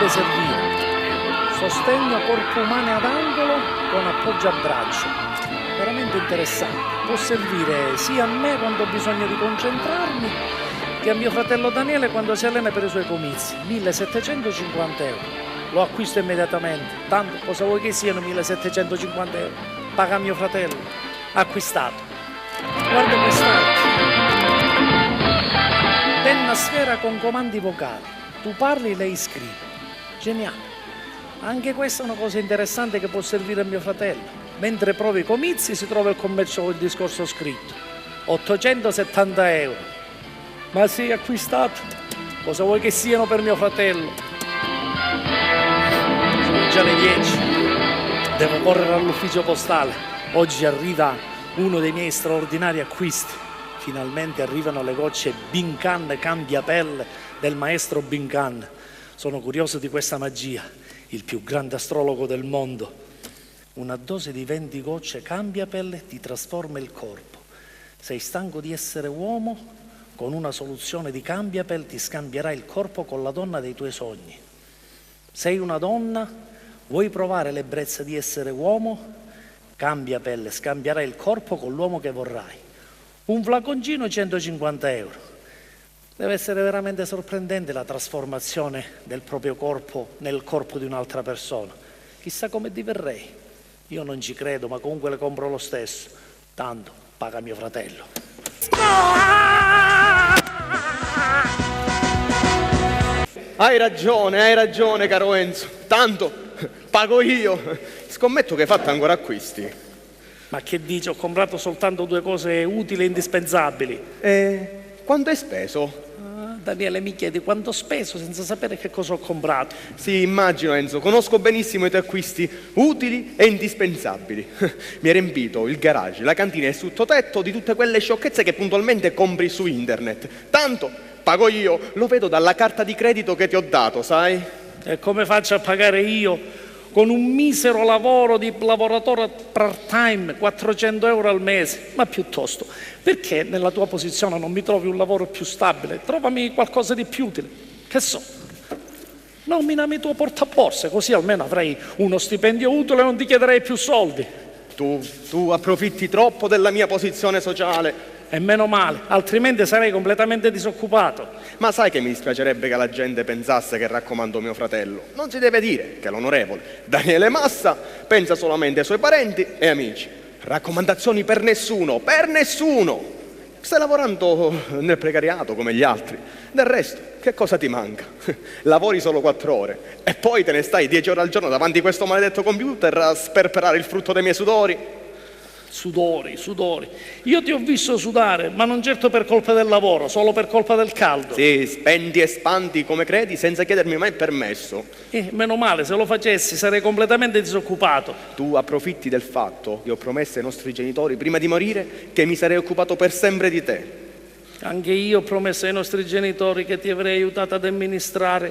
potrebbe servire. Sostegno corpo umano ad angolo con appoggio a braccio. Veramente interessante. Può servire sia a me quando ho bisogno di concentrarmi che a mio fratello Daniele quando si allena per i suoi comizi. 1.750 euro. Lo acquisto immediatamente. Tanto cosa vuoi che siano 1.750 euro? Paga mio fratello. Acquistato. Guarda quest'altro. Penna sfera con comandi vocali. Tu parli, lei scrive. Geniale. Anche questa è una cosa interessante che può servire a mio fratello. Mentre provi i comizi si trova il commercio con il discorso scritto. 870 euro. Ma sì, acquistato. Cosa vuoi che siano per mio fratello? Sono già le 10. Devo correre all'ufficio postale. Oggi arriva uno dei miei straordinari acquisti. Finalmente arrivano le gocce Bincan Cambiapelle del maestro Bincan. Sono curioso di questa magia. Il più grande astrologo del mondo. Una dose di 20 gocce Cambiapelle ti trasforma il corpo. Sei stanco di essere uomo? Con una soluzione di Cambiapelle ti scambierai il corpo con la donna dei tuoi sogni. Sei una donna? Vuoi provare l'ebbrezza di essere uomo? Cambiapelle scambierai il corpo con l'uomo che vorrai. Un flaconcino 150 euro. Deve essere veramente sorprendente la trasformazione del proprio corpo nel corpo di un'altra persona. Chissà come diverrei. Io non ci credo, ma comunque le compro lo stesso. Tanto paga mio fratello. Hai ragione, caro Enzo. Tanto pago io. Scommetto che hai fatto ancora acquisti. Ma che dici? Ho comprato soltanto 2 cose utili e indispensabili. Quanto hai speso? Daniele, mi chiedi quanto ho speso senza sapere che cosa ho comprato. Sì, immagino Enzo, conosco benissimo i tuoi acquisti utili e indispensabili. Mi hai riempito il garage, la cantina e il sottotetto di tutte quelle sciocchezze che puntualmente compri su internet. Tanto pago io, lo vedo dalla carta di credito che ti ho dato, sai? E come faccio a pagare io? Con un misero lavoro di lavoratore part-time, 400 euro al mese. Ma piuttosto, perché nella tua posizione non mi trovi un lavoro più stabile? Trovami qualcosa di più utile. Che so, nominami tuo portaborse, così almeno avrai uno stipendio utile e non ti chiederei più soldi. Tu approfitti troppo della mia posizione sociale. E meno male, altrimenti sarei completamente disoccupato. Ma sai che mi dispiacerebbe che la gente pensasse che raccomando mio fratello? Non si deve dire che l'onorevole Daniele Massa pensa solamente ai suoi parenti e amici. Raccomandazioni per nessuno, per nessuno! Stai lavorando nel precariato come gli altri. Del resto, che cosa ti manca? Lavori solo 4 ore e poi te ne stai 10 ore al giorno davanti a questo maledetto computer a sperperare il frutto dei miei sudori. Sudori. Io ti ho visto sudare, ma non certo per colpa del lavoro, solo per colpa del caldo. Sì, spendi e spandi come credi senza chiedermi mai permesso. Meno male, se lo facessi sarei completamente disoccupato. Tu approfitti del fatto che ho promesso ai nostri genitori prima di morire che mi sarei occupato per sempre di te. Anche io ho promesso ai nostri genitori che ti avrei aiutato ad amministrare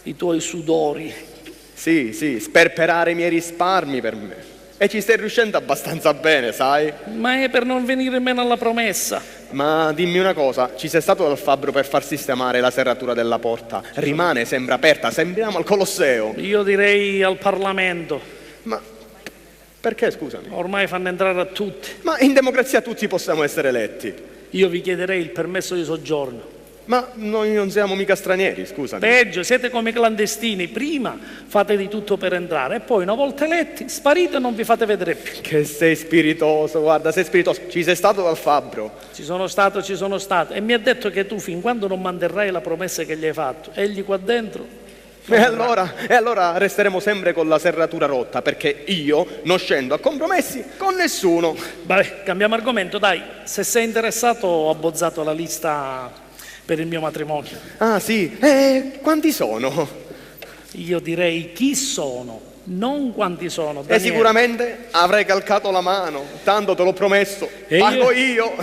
i tuoi sudori. Sì, sperperare i miei risparmi per me. E ci stai riuscendo abbastanza bene, sai? Ma è per non venire meno alla promessa. Ma dimmi una cosa, ci sei stato dal fabbro per far sistemare la serratura della porta? Rimane, sembra aperta, sembriamo al Colosseo. Io direi al Parlamento. Ma perché, scusami? Ormai fanno entrare a tutti. Ma in democrazia tutti possiamo essere eletti. Io vi chiederei il permesso di soggiorno. Ma noi non siamo mica stranieri, scusami. Peggio, siete come clandestini. Prima fate di tutto per entrare e poi una volta eletti sparite e non vi fate vedere più. Che sei spiritoso, guarda, sei spiritoso. Ci sei stato dal fabbro? Ci sono stato e mi ha detto che tu fin quando non manterrai la promessa che gli hai fatto, egli qua dentro... E allora resteremo sempre con la serratura rotta, perché io non scendo a compromessi con nessuno. Vabbè, cambiamo argomento, dai. Se sei interessato ho abbozzato la lista per il mio matrimonio. Ah sì? Quanti sono? Io direi chi sono, non quanti sono. E sicuramente avrei calcato la mano, tanto te l'ho promesso, pago io.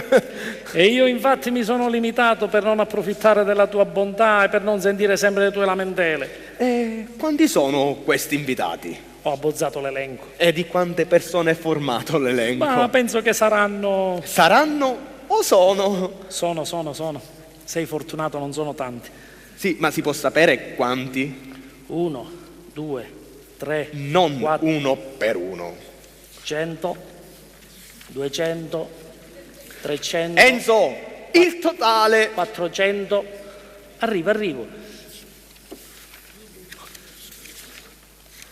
E io infatti mi sono limitato per non approfittare della tua bontà e per non sentire sempre le tue lamentele. E quanti sono questi invitati? Ho abbozzato l'elenco. E di quante persone è formato l'elenco? Ma penso che saranno... Saranno o sono? Sono. Sei fortunato, non sono tanti. Sì, ma si può sapere quanti? 1, 2, 3, Non 4, uno per uno. 100, 200, 300, Enzo, il totale. 400. Arrivo.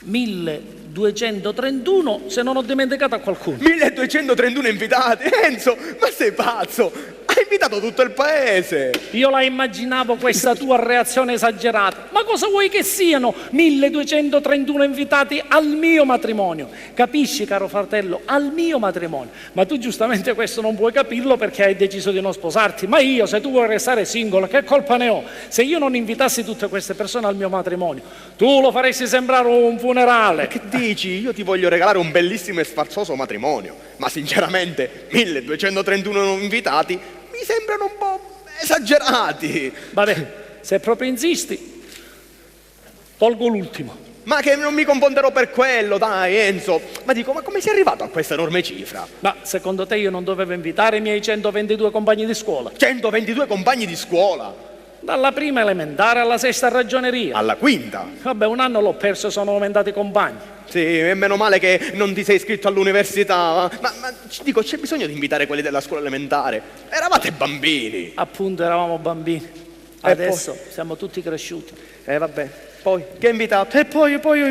1231, se non ho dimenticato a qualcuno. 1231 invitati. Enzo, ma sei pazzo? Hai invitato tutto il paese. Io la immaginavo questa tua reazione esagerata. Ma cosa vuoi che siano 1231 invitati al mio matrimonio? Capisci, caro fratello, al mio matrimonio. Ma tu giustamente questo non puoi capirlo perché hai deciso di non sposarti. Ma io, se tu vuoi restare singolo, che colpa ne ho? Se io non invitassi tutte queste persone al mio matrimonio, tu lo faresti sembrare un funerale. Ma che dici? Io ti voglio regalare un bellissimo e sfarzoso matrimonio. Ma sinceramente, 1231 invitati mi sembrano un po' esagerati. Vabbè, se proprio insisti, tolgo l'ultimo. Ma che non mi confonderò per quello, dai Enzo. Ma dico, ma come sei arrivato a questa enorme cifra? Ma secondo te io non dovevo invitare i miei 122 compagni di scuola? 122 compagni di scuola. Dalla prima elementare alla sesta ragioneria. Alla quinta. Vabbè, un anno l'ho perso e sono aumentati i compagni. Sì, e meno male che non ti sei iscritto all'università. Ma dico, c'è bisogno di invitare quelli della scuola elementare. Eravate bambini. Appunto, eravamo bambini. Adesso siamo tutti cresciuti. Vabbè. Poi, che hai invitato? E poi ho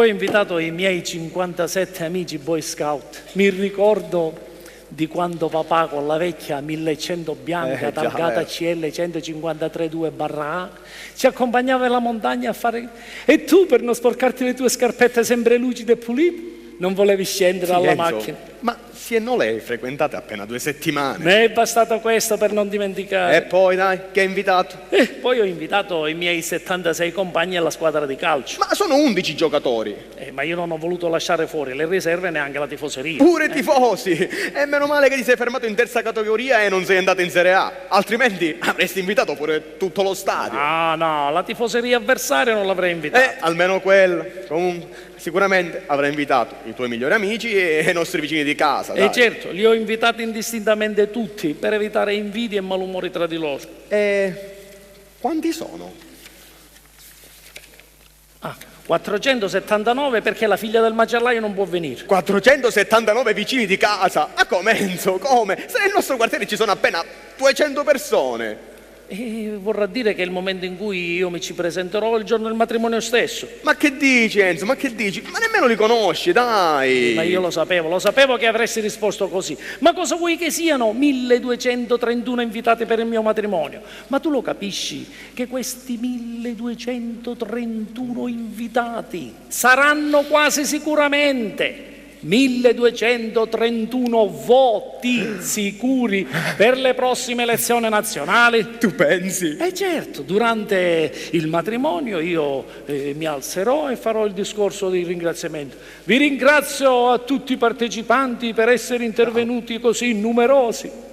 invitato i miei 57 amici Boy Scout. Mi ricordo di quando papà con la vecchia 1100 bianca targata CL 153-2/A ci accompagnava nella montagna a fare... E tu, per non sporcarti le tue scarpette sempre lucide e pulite, non volevi scendere dalla macchina. Ma sì e no, lei frequentate appena 2 settimane. Ne è bastato questo per non dimenticare. E poi, dai, che hai invitato? Poi ho invitato i miei 76 compagni alla squadra di calcio. Ma sono 11 giocatori. Ma io non ho voluto lasciare fuori le riserve e neanche la tifoseria. Pure tifosi. E meno male che ti sei fermato in terza categoria e non sei andato in Serie A. Altrimenti avresti invitato pure tutto lo stadio. No, la tifoseria avversaria non l'avrei invitata. Almeno quella. Comunque, sicuramente avrai invitato i tuoi migliori amici e i nostri vicini di casa. E certo, li ho invitati indistintamente tutti per evitare invidie e malumori tra di loro. E quanti sono? 479 perché la figlia del macellaio non può venire. 479 vicini di casa? Ma come, Enzo? Come? Se nel nostro quartiere ci sono appena 200 persone. E vorrà dire che è il momento in cui io mi ci presenterò il giorno del matrimonio stesso. Ma che dici, Enzo? Ma che dici? Ma nemmeno li conosci, dai! Ma io lo sapevo che avresti risposto così. Ma cosa vuoi che siano 1231 invitati per il mio matrimonio? Ma tu lo capisci che questi 1231 invitati saranno quasi sicuramente 1231 voti sicuri per le prossime elezioni nazionali? Tu pensi? Certo, durante il matrimonio io mi alzerò e farò il discorso di ringraziamento. Vi ringrazio a tutti i partecipanti per essere intervenuti così numerosi.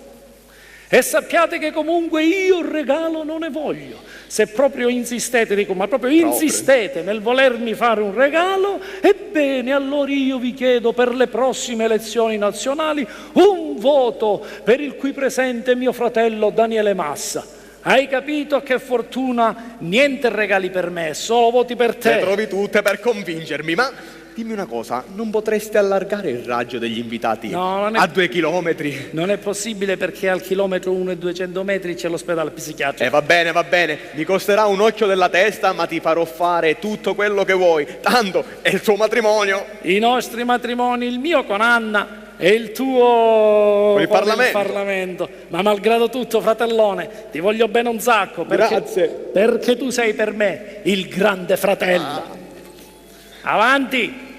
E sappiate che comunque io il regalo non ne voglio. Se proprio insistete, dico, ma proprio insistete nel volermi fare un regalo, ebbene allora io vi chiedo per le prossime elezioni nazionali un voto per il qui presente mio fratello Daniele Massa. Hai capito che fortuna? Niente regali per me, solo voti per te. Le trovi tutte per convincermi, ma dimmi una cosa, non potreste allargare il raggio degli invitati a 2 chilometri? Non è possibile perché al chilometro 1 e 200 metri c'è l'ospedale psichiatrico. Va bene, mi costerà un occhio della testa, ma ti farò fare tutto quello che vuoi, tanto è il tuo matrimonio. I nostri matrimoni, il mio con Anna e il tuo con il Parlamento. Ma malgrado tutto, fratellone, ti voglio bene un sacco Grazie. Perché tu sei per me il grande fratello. Avanti.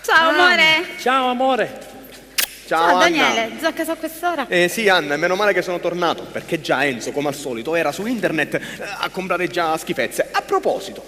Ciao amore. Ciao amore. Ciao Daniele, già a casa a quest'ora? Sì Anna, meno male che sono tornato, perché già Enzo, come al solito, era su internet a comprare già schifezze. A proposito,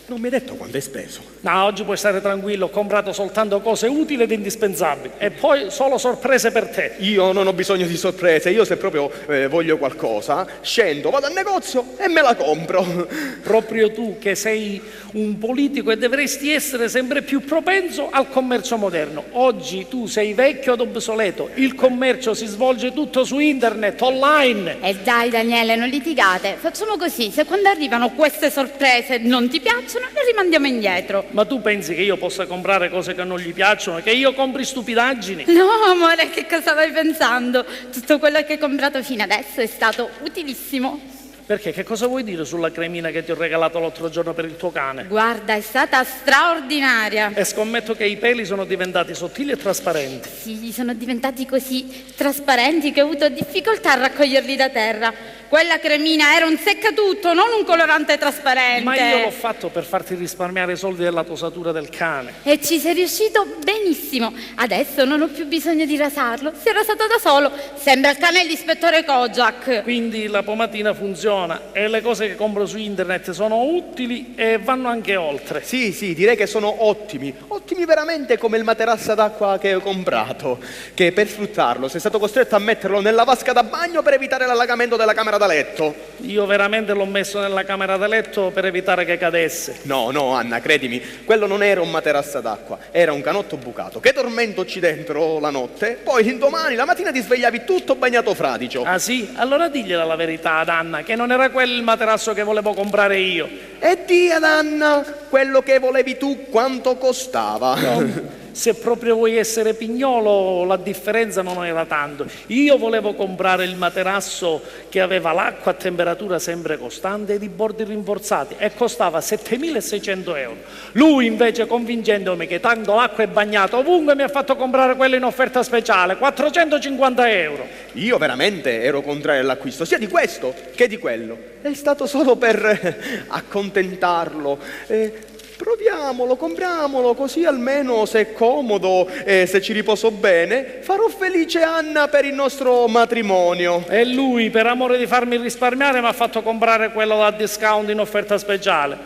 Non mi hai detto quanto hai speso. No, oggi puoi stare tranquillo, ho comprato soltanto cose utili ed indispensabili e poi solo sorprese per te. Io non ho bisogno di sorprese, io se proprio voglio qualcosa, scendo, vado al negozio e me la compro. Proprio tu che sei un politico e dovresti essere sempre più propenso al commercio moderno. Oggi tu sei vecchio ed obsoleto, il commercio si svolge tutto su internet, online. E dai Daniele, non litigate. Facciamo così, se quando arrivano queste sorprese non ti piacciono, le rimandiamo indietro. Ma tu pensi che io possa comprare cose che non gli piacciono? Che io compri stupidaggini? No, amore, che cosa stai pensando? Tutto quello che hai comprato fino adesso è stato utilissimo. Perché? Che cosa vuoi dire sulla cremina che ti ho regalato l'altro giorno per il tuo cane? Guarda, è stata straordinaria. E scommetto che i peli sono diventati sottili e trasparenti. Sì, sono diventati così trasparenti che ho avuto difficoltà a raccoglierli da terra. Quella cremina era un seccatutto, non un colorante trasparente. Ma io l'ho fatto per farti risparmiare i soldi della tosatura del cane. E ci sei riuscito benissimo. Adesso non ho più bisogno di rasarlo. Si è rasato da solo. Sembra il cane dell'ispettore Kojak. Quindi la pomatina funziona e le cose che compro su internet sono utili e vanno anche oltre. Sì, direi che sono ottimi veramente come il materasso d'acqua che ho comprato, che per sfruttarlo sei stato costretto a metterlo nella vasca da bagno per evitare l'allagamento della camera da letto. Io veramente l'ho messo nella camera da letto per evitare che cadesse. No, Anna, credimi, quello non era un materasso d'acqua, era un canotto bucato che dormendoci dentro la notte, poi l'indomani, la mattina ti svegliavi tutto bagnato fradicio. Ah sì? Allora digliela la verità ad Anna, che non era quello il materasso che volevo comprare io. E di ad Anna, quello che volevi tu quanto costava? Se proprio vuoi essere pignolo, la differenza non era tanto. Io volevo comprare il materasso che aveva l'acqua a temperatura sempre costante ed i bordi rinforzati e costava 7.600 euro. Lui invece, convincendomi che tanto l'acqua è bagnata ovunque, mi ha fatto comprare quello in offerta speciale, 450 euro. Io veramente ero contrario all'acquisto, sia di questo che di quello. È stato solo per accontentarlo. Proviamolo, compriamolo, così almeno se è comodo e se ci riposo bene, farò felice Anna per il nostro matrimonio. E lui, per amore di farmi risparmiare, mi ha fatto comprare quello da discount in offerta speciale.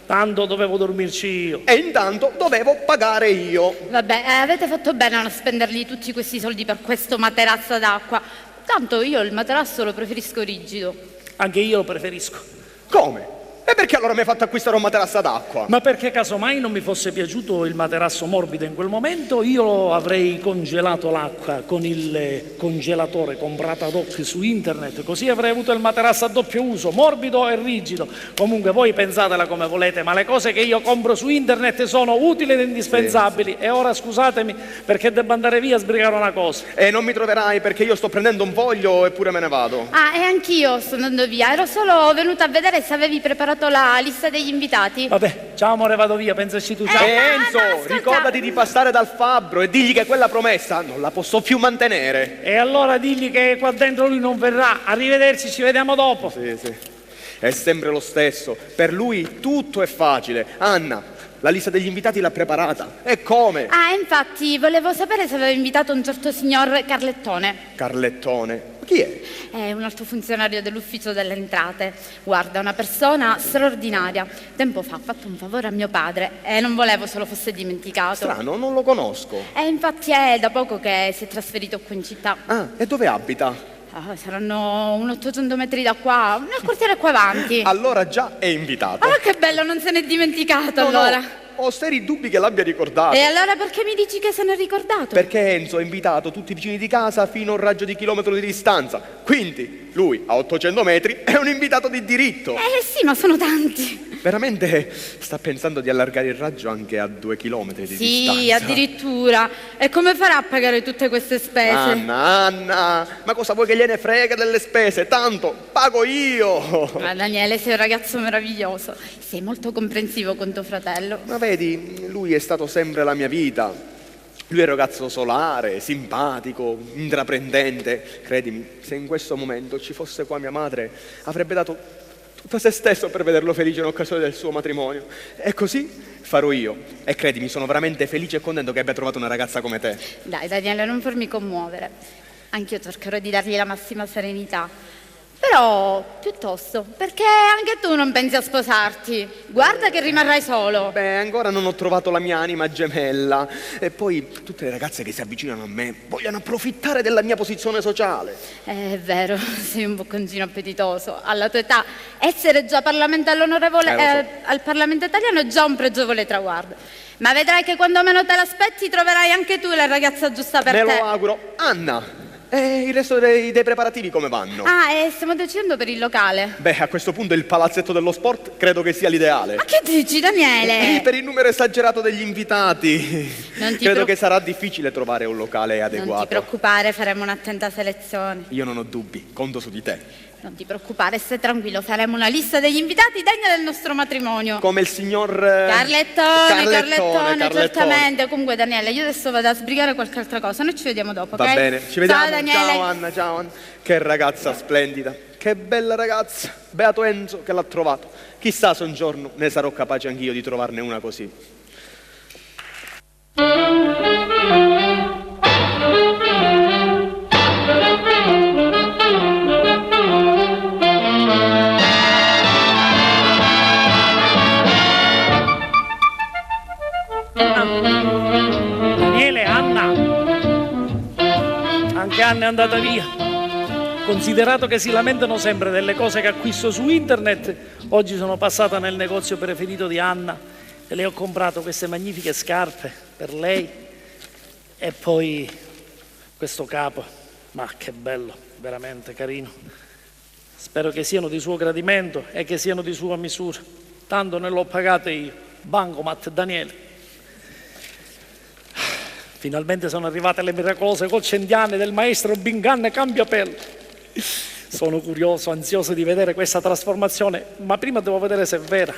Tanto dovevo dormirci io. E intanto dovevo pagare io. Vabbè, avete fatto bene a non spenderli tutti questi soldi per questo materasso d'acqua. Tanto io il materasso lo preferisco rigido. Anche io lo preferisco. Come? E perché allora mi hai fatto acquistare un materasso d'acqua? Ma perché casomai non mi fosse piaciuto il materasso morbido in quel momento, io avrei congelato l'acqua con il congelatore comprato ad hoc su internet, così avrei avuto il materasso a doppio uso, morbido e rigido. Comunque voi pensatela come volete, ma le cose che io compro su internet sono utili ed indispensabili. Sì. E ora scusatemi perché devo andare via a sbrigare una cosa. E non mi troverai perché io sto prendendo un voglio eppure me ne vado. Ah, e anch'io sto andando via, ero solo venuta a vedere se avevi preparato la lista degli invitati. Vabbè, ciao amore, vado via, pensaci tu, ciao. Enzo, ascolta. ricordati di passare dal fabbro e digli che quella promessa non la posso più mantenere. E allora digli che qua dentro lui non verrà. Arrivederci, ci vediamo dopo. Sì. È sempre lo stesso. Per lui tutto è facile. Anna, la lista degli invitati l'ha preparata. E come? Ah, infatti, volevo sapere se aveva invitato un certo signor Carlettone. Carlettone. Chi è? È un alto funzionario dell'ufficio delle entrate. Guarda, una persona straordinaria. Tempo fa ha fatto un favore a mio padre e non volevo se lo fosse dimenticato. Strano, non lo conosco. E infatti è da poco che si è trasferito qui in città. Ah, e dove abita? Saranno un 800 metri da qua, nel quartiere qua avanti. Allora già è invitato. Ah, che bello, non se n'è dimenticato allora. No. Ho seri dubbi che l'abbia ricordato. E allora perché mi dici che se n'è ricordato? Perché Enzo ha invitato tutti i vicini di casa fino a un raggio di chilometro di distanza. Quindi lui a 800 metri è un invitato di diritto. Sì, ma sono tanti. Veramente sta pensando di allargare il raggio anche a 2 chilometri di distanza. Sì, addirittura. E come farà a pagare tutte queste spese? Anna, ma cosa vuoi che gliene frega delle spese? Tanto pago io. Ma Daniele, sei un ragazzo meraviglioso. Sei molto comprensivo con tuo fratello. Ma vedi, lui è stato sempre la mia vita. Lui è un ragazzo solare, simpatico, intraprendente. Credimi, se in questo momento ci fosse qua mia madre, avrebbe dato tutto se stesso per vederlo felice in occasione del suo matrimonio. E così farò io. E credimi, sono veramente felice e contento che abbia trovato una ragazza come te. Dai, Daniele, non farmi commuovere. Anch'io cercherò di dargli la massima serenità. Però, piuttosto, perché anche tu non pensi a sposarti? Guarda che rimarrai solo. Beh, ancora non ho trovato la mia anima gemella. E poi tutte le ragazze che si avvicinano a me vogliono approfittare della mia posizione sociale. È vero, sei un bocconcino appetitoso. Alla tua età, essere già parlamentare onorevole al Parlamento italiano è già un pregevole traguardo. Ma vedrai che quando meno te l'aspetti troverai anche tu la ragazza giusta per te. Me lo auguro. Anna, e il resto dei preparativi come vanno? E stiamo decidendo per il locale. Beh, a questo punto il palazzetto dello sport credo che sia l'ideale. Ma che dici, Daniele? Per il numero esagerato degli invitati. Credo che sarà difficile trovare un locale adeguato. Non ti preoccupare, faremo un'attenta selezione. Io non ho dubbi, conto su di te. Non ti preoccupare, stai tranquillo, faremo una lista degli invitati degna del nostro matrimonio. Come il signor... Carlettone, certamente. Comunque, Daniele, io adesso vado a sbrigare qualche altra cosa. Noi ci vediamo dopo, ok? Va bene, ci vediamo. Ciao, Daniele. Ciao Anna. Che ragazza splendida, che bella ragazza. Beato Enzo che l'ha trovato. Chissà se un giorno ne sarò capace anch'io di trovarne una così. Daniele, Anna. Anche Anna è andata via. Considerato che si lamentano sempre delle cose che acquisto su internet, oggi sono passata nel negozio preferito di Anna e le ho comprato queste magnifiche scarpe per lei e poi questo capo. Ma che bello, veramente carino. Spero che siano di suo gradimento e che siano di sua misura. Tanto ne l'ho pagate io. Bancomat Daniele. Finalmente sono arrivate le miracolose gocce indiane del maestro Bingan Cambiapelle. Sono curioso, ansioso di vedere questa trasformazione, ma prima devo vedere se è vera.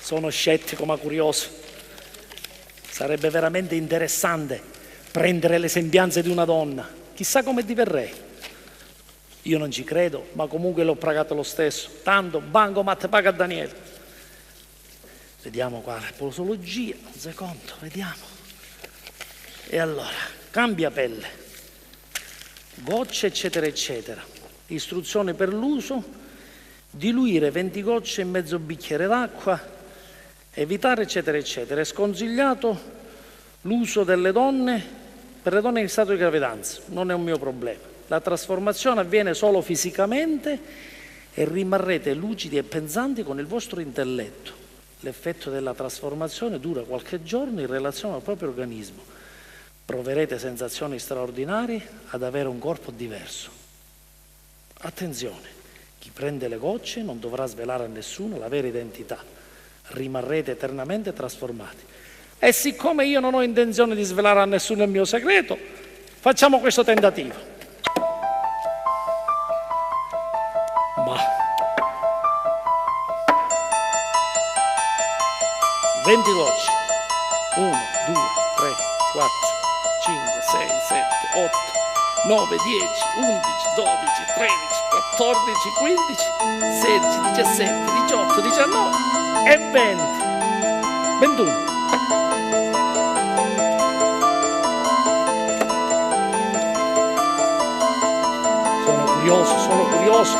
Sono scettico ma curioso. Sarebbe veramente interessante prendere le sembianze di una donna. Chissà come diverrei. Io non ci credo, ma comunque l'ho pagato lo stesso. Tanto Bancomat paga Daniele. Vediamo qua la posologia, un secondo, vediamo. E allora, Cambiapelle, gocce eccetera eccetera. Istruzioni per l'uso: diluire 20 gocce in mezzo bicchiere d'acqua, evitare eccetera eccetera. È sconsigliato l'uso delle donne per le donne in stato di gravidanza, non è un mio problema. La trasformazione avviene solo fisicamente e rimarrete lucidi e pensanti con il vostro intelletto. L'effetto della trasformazione dura qualche giorno in relazione al proprio organismo. Proverete sensazioni straordinarie ad avere un corpo diverso. Attenzione, chi prende le gocce non dovrà svelare a nessuno la vera identità. Rimarrete eternamente trasformati. E siccome io non ho intenzione di svelare a nessuno il mio segreto, facciamo questo tentativo. Ma 20 gocce. 1, 2, 3, 4, 5, 6, 7, 8, 9, 10, 11, 12, 13, 14, 15, 16, 17, 18, 19 e 20. 21. Sono curioso.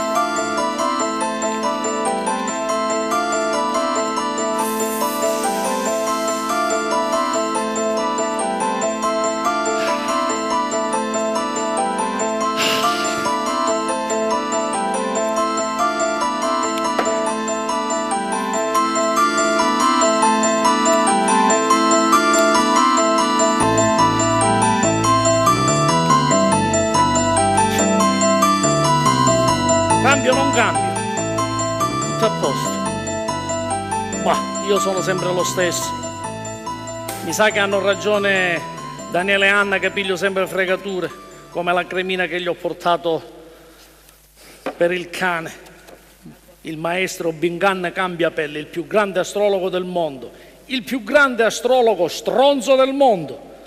Cambio o non cambio? Tutto a posto. Ma io sono sempre lo stesso. Mi sa che hanno ragione Daniele e Anna che piglio sempre fregature, come la cremina che gli ho portato per il cane. Il maestro Bingan Cambiapelle, il più grande astrologo del mondo, il più grande astrologo stronzo del mondo.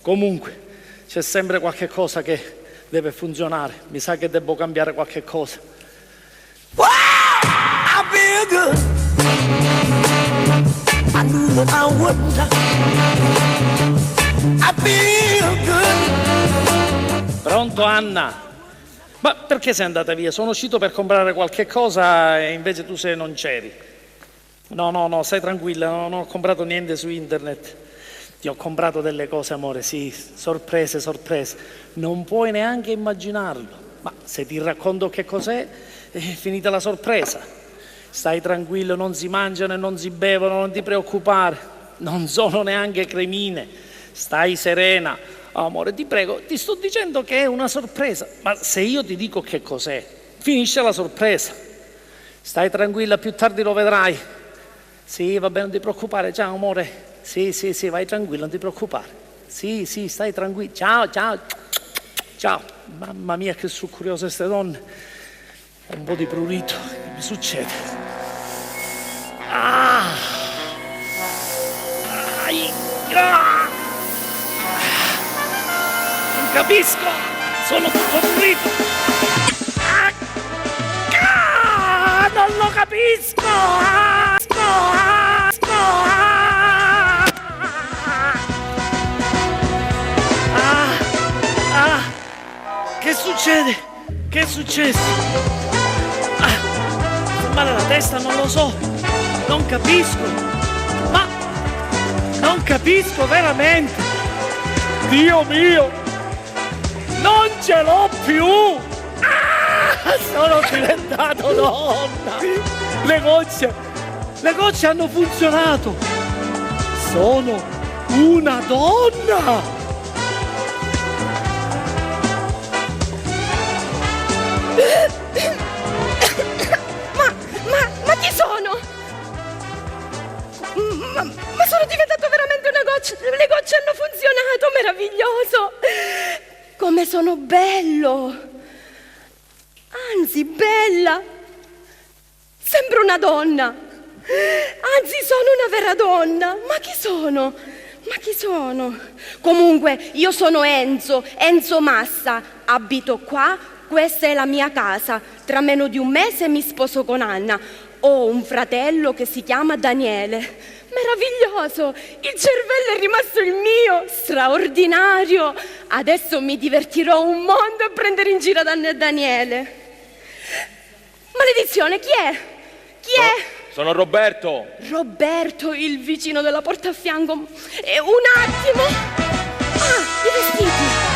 Comunque, c'è sempre qualche cosa che deve funzionare. Mi sa che devo cambiare qualche cosa. Wow, I feel good. I knew that I wouldn't. I feel good. Pronto, Anna? Ma perché sei andata via? Sono uscito per comprare qualche cosa e invece tu non c'eri. No, stai tranquilla, non ho comprato niente su internet. Ti ho comprato delle cose, amore, sì, sorprese. Non puoi neanche immaginarlo. Ma se ti racconto che cos'è, è finita la sorpresa. Stai tranquillo, non si mangiano e non si bevono, non ti preoccupare. Non sono neanche cremine. Stai serena. Amore, ti prego, ti sto dicendo che è una sorpresa. Ma se io ti dico che cos'è, finisce la sorpresa. Stai tranquilla, più tardi lo vedrai. Sì, va bene, non ti preoccupare. Ciao, amore. Sì, vai tranquillo, non ti preoccupare. Sì, stai tranquillo. Ciao. Mamma mia, che sono curiose queste donne. Un po' di prurito. Che mi succede? Non capisco. Sono tutto prurito. Non lo capisco. Che succede? Che è successo? Fa male la testa, non lo so. Non capisco. Ma non capisco veramente. Dio mio. Non ce l'ho più. Sono diventato donna. Le gocce hanno funzionato. Sono una donna. Ma chi sono? Ma sono diventato veramente una goccia. Le gocce hanno funzionato, meraviglioso. Come sono bello. Anzi, bella. Sembro una donna. Anzi, sono una vera donna. Ma chi sono? Comunque, io sono Enzo Massa. Abito qua. Questa è la mia casa. Tra meno di un mese mi sposo con Anna. Ho un fratello che si chiama Daniele. Meraviglioso! Il cervello è rimasto il mio! Straordinario! Adesso mi divertirò un mondo a prendere in giro Anna e Daniele. Maledizione, chi è? Sono Roberto. Roberto, il vicino della porta a fianco. Un attimo! I vestiti!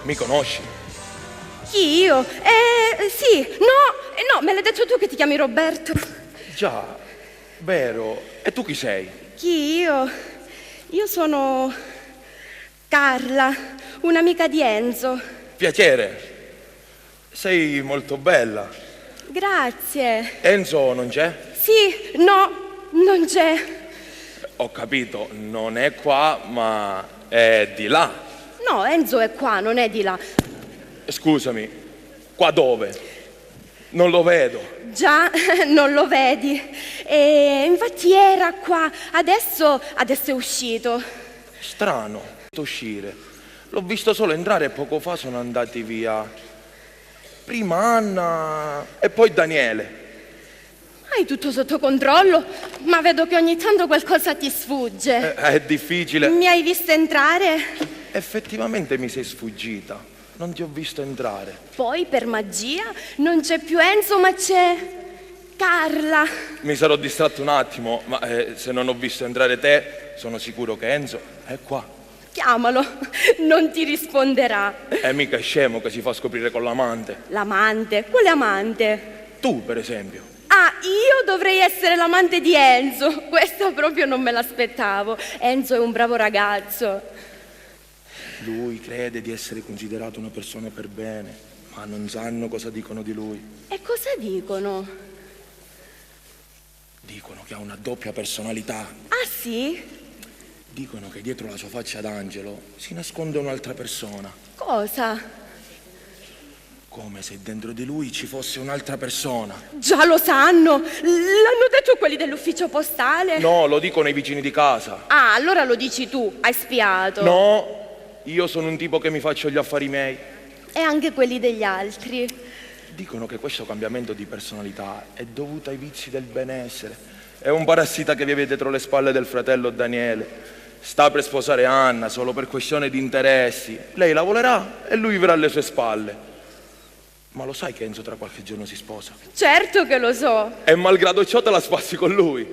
Mi conosci? Chi, io? Sì, no, me l'hai detto tu che ti chiami Roberto. Già, vero. E tu chi sei? Chi, io? Io sono Carla, un'amica di Enzo. Piacere. Sei molto bella. Grazie. Enzo non c'è? Sì, no, non c'è. Ho capito, non è qua, ma è di là. No, Enzo è qua, non è di là. Scusami, qua dove? Non lo vedo. Già, non lo vedi. E infatti era qua, adesso è uscito. Strano, uscire. L'ho visto solo entrare e poco fa sono andati via. Prima Anna e poi Daniele. Hai tutto sotto controllo, ma vedo che ogni tanto qualcosa ti sfugge. È difficile. Mi hai visto entrare? Effettivamente mi sei sfuggita. Non ti ho visto entrare. Poi per magia non c'è più Enzo, ma c'è Carla. Mi sarò distratto un attimo, ma se non ho visto entrare te, sono sicuro che Enzo è qua. Chiamalo, non ti risponderà. È mica scemo che si fa scoprire con l'amante. L'amante? Quale amante? Tu, per esempio. Ah, io dovrei essere l'amante di Enzo. Questo proprio non me l'aspettavo. Enzo è un bravo ragazzo. Lui crede di essere considerato una persona per bene, ma non sanno cosa dicono di lui. E cosa dicono? Dicono che ha una doppia personalità. Ah sì? Dicono che dietro la sua faccia d'angelo si nasconde un'altra persona. Cosa? Come se dentro di lui ci fosse un'altra persona. Già lo sanno! L'hanno detto quelli dell'ufficio postale? No, lo dicono i vicini di casa. Ah, allora lo dici tu, hai spiato. No, io sono un tipo che mi faccio gli affari miei. E anche quelli degli altri. Dicono che questo cambiamento di personalità è dovuto ai vizi del benessere. È un parassita che vive dietro le spalle del fratello Daniele. Sta per sposare Anna solo per questione di interessi. Lei lavorerà e lui vivrà alle sue spalle. Ma lo sai che Enzo tra qualche giorno si sposa? Certo che lo so, E malgrado ciò te la spassi con lui.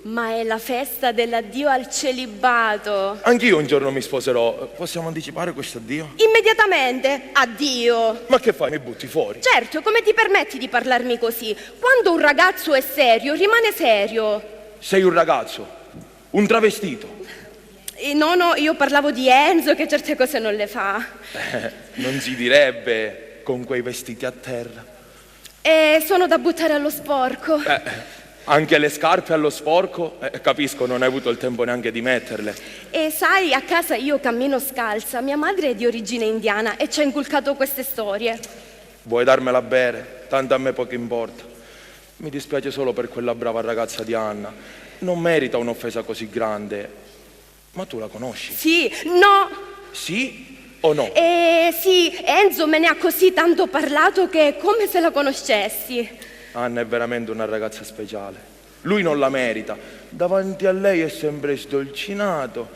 ma è la festa dell'addio al celibato. Anch'io un giorno mi sposerò. Possiamo anticipare questo addio? Immediatamente, addio. Ma che fai? Mi butti fuori? Certo, come ti permetti di parlarmi così? Quando un ragazzo è serio, rimane serio. Sei un ragazzo, un travestito. No, io parlavo di Enzo che certe cose non le fa. Non si direbbe con quei vestiti a terra. E sono da buttare allo sporco. Anche le scarpe allo sporco? Capisco, non hai avuto il tempo neanche di metterle. E sai, a casa io cammino scalza. Mia madre è di origine indiana e ci ha inculcato queste storie. Vuoi darmela a bere? Tanto a me poco importa. Mi dispiace solo per quella brava ragazza di Anna. Non merita un'offesa così grande. Ma tu la conosci? Sì, no. Sì o no? Sì, Enzo me ne ha così tanto parlato che è come se la conoscessi. Anna è veramente una ragazza speciale. Lui non la merita. Davanti a lei è sempre sdolcinato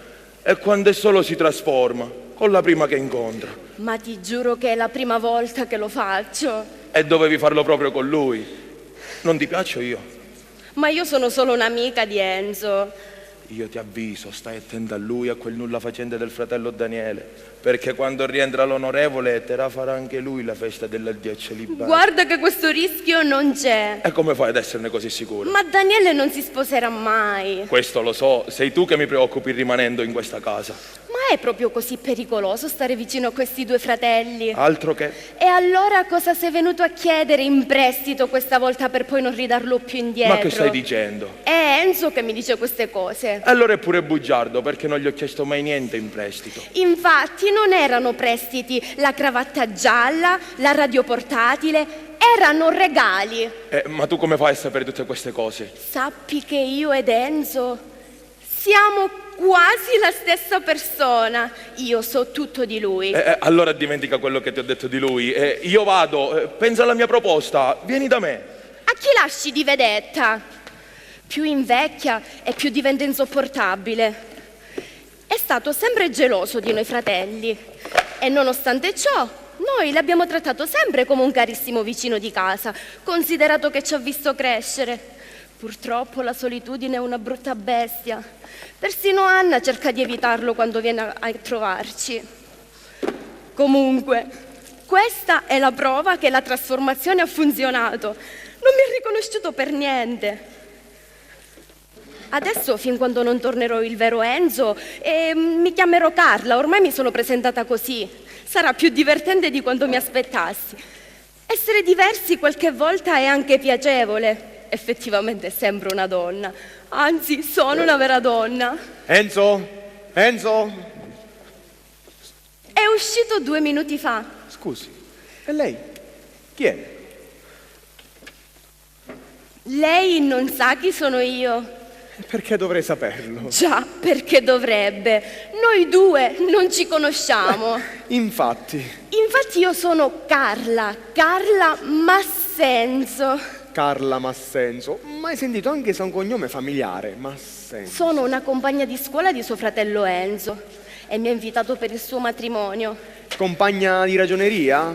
e quando è solo si trasforma, con la prima che incontra. Ma ti giuro che è la prima volta che lo faccio. E dovevi farlo proprio con lui. Non ti piaccio io? Ma io sono solo un'amica di Enzo. Io ti avviso, stai attenta a lui, a quel nulla facente del fratello Daniele, perché quando rientra l'onorevole te la farà anche lui la festa dell'addio al celibato. Guarda che questo rischio non c'è. E come fai ad esserne così sicuro? Ma Daniele non si sposerà mai. Questo lo so, sei tu che mi preoccupi rimanendo in questa casa. Ma è proprio così pericoloso stare vicino a questi due fratelli? Altro che... E allora cosa sei venuto a chiedere in prestito questa volta per poi non ridarlo più indietro? Ma che stai dicendo? È Enzo che mi dice queste cose. Allora è pure bugiardo, perché non gli ho chiesto mai niente in prestito. Infatti non erano prestiti, la cravatta gialla, la radio portatile, erano regali. Ma tu come fai a sapere tutte queste cose? Sappi che io ed Enzo siamo quasi la stessa persona. Io so tutto di lui. Allora dimentica quello che ti ho detto di lui. Io vado, pensa alla mia proposta, vieni da me. A chi lasci di vedetta? Più invecchia e più diventa insopportabile. È stato sempre geloso di noi fratelli e nonostante ciò noi l'abbiamo trattato sempre come un carissimo vicino di casa, considerato che ci ha visto crescere. Purtroppo la solitudine è una brutta bestia. Persino Anna cerca di evitarlo quando viene a trovarci. Comunque, questa è la prova che la trasformazione ha funzionato. Non mi ha riconosciuto per niente. Adesso, fin quando non tornerò il vero Enzo, mi chiamerò Carla, ormai mi sono presentata così. Sarà più divertente di quanto mi aspettassi. Essere diversi qualche volta è anche piacevole. Effettivamente sembro una donna. Anzi, sono una vera donna. Enzo? Enzo? È uscito 2 minuti fa. Scusi, e lei? Chi è? Lei non sa chi sono io? Perché dovrei saperlo? Già, perché dovrebbe. Noi due non ci conosciamo. Infatti, Io sono Carla Massenzo. Carla Massenzo. Mai sentito anche se è un cognome familiare, Massenzo. Sono una compagna di scuola di suo fratello Enzo e mi ha invitato per il suo matrimonio. Compagna di ragioneria?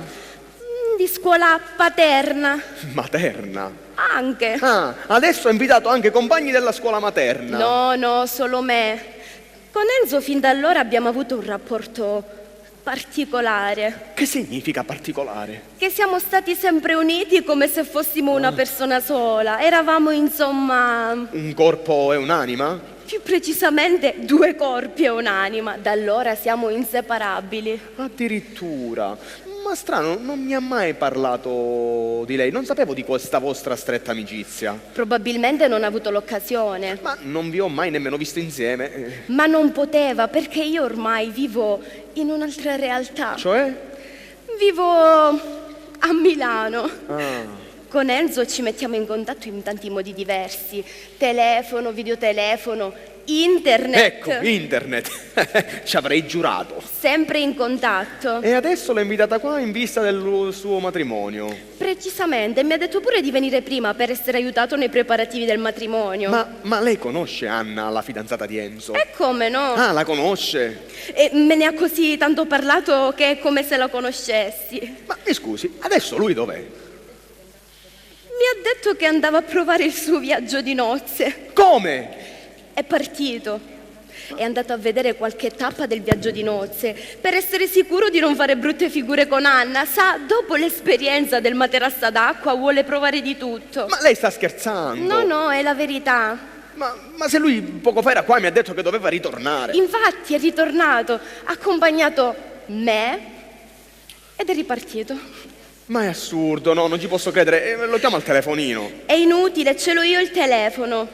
Di scuola paterna. Materna? Anche. Ah, adesso ha invitato anche compagni della scuola materna. No, solo me. Con Enzo fin da allora abbiamo avuto un rapporto particolare. Che significa particolare? Che siamo stati sempre uniti come se fossimo una persona sola. Eravamo insomma, Un corpo e un'anima? più precisamente 2 corpi e un'anima. Da allora siamo inseparabili. Addirittura. Ma strano, non mi ha mai parlato di lei. Non sapevo di questa vostra stretta amicizia. Probabilmente non ha avuto l'occasione. Ma non vi ho mai nemmeno visto insieme. Ma non poteva, perché io ormai vivo in un'altra realtà. Cioè? Vivo a Milano. Ah. Con Enzo ci mettiamo in contatto in tanti modi diversi. Telefono, videotelefono, internet. Ecco, internet. Ci avrei giurato. Sempre in contatto. E adesso l'ho invitata qua in vista del suo matrimonio. Precisamente, mi ha detto pure di venire prima per essere aiutato nei preparativi del matrimonio. Ma lei conosce Anna, la fidanzata di Enzo? E come no? Ah, la conosce? E me ne ha così tanto parlato che è come se la conoscessi. Ma mi scusi, adesso lui dov'è? Mi ha detto che andava a provare il suo viaggio di nozze. Come? È partito. È andato a vedere qualche tappa del viaggio di nozze per essere sicuro di non fare brutte figure con Anna. Sa, dopo l'esperienza del materassa d'acqua vuole provare di tutto. Ma lei sta scherzando? No, è la verità. Ma se lui poco fa era qua e mi ha detto che doveva ritornare. Infatti è ritornato, ha accompagnato me ed è ripartito. Ma è assurdo, no, non ci posso credere. Lo chiamo al telefonino. È inutile, ce l'ho io il telefono.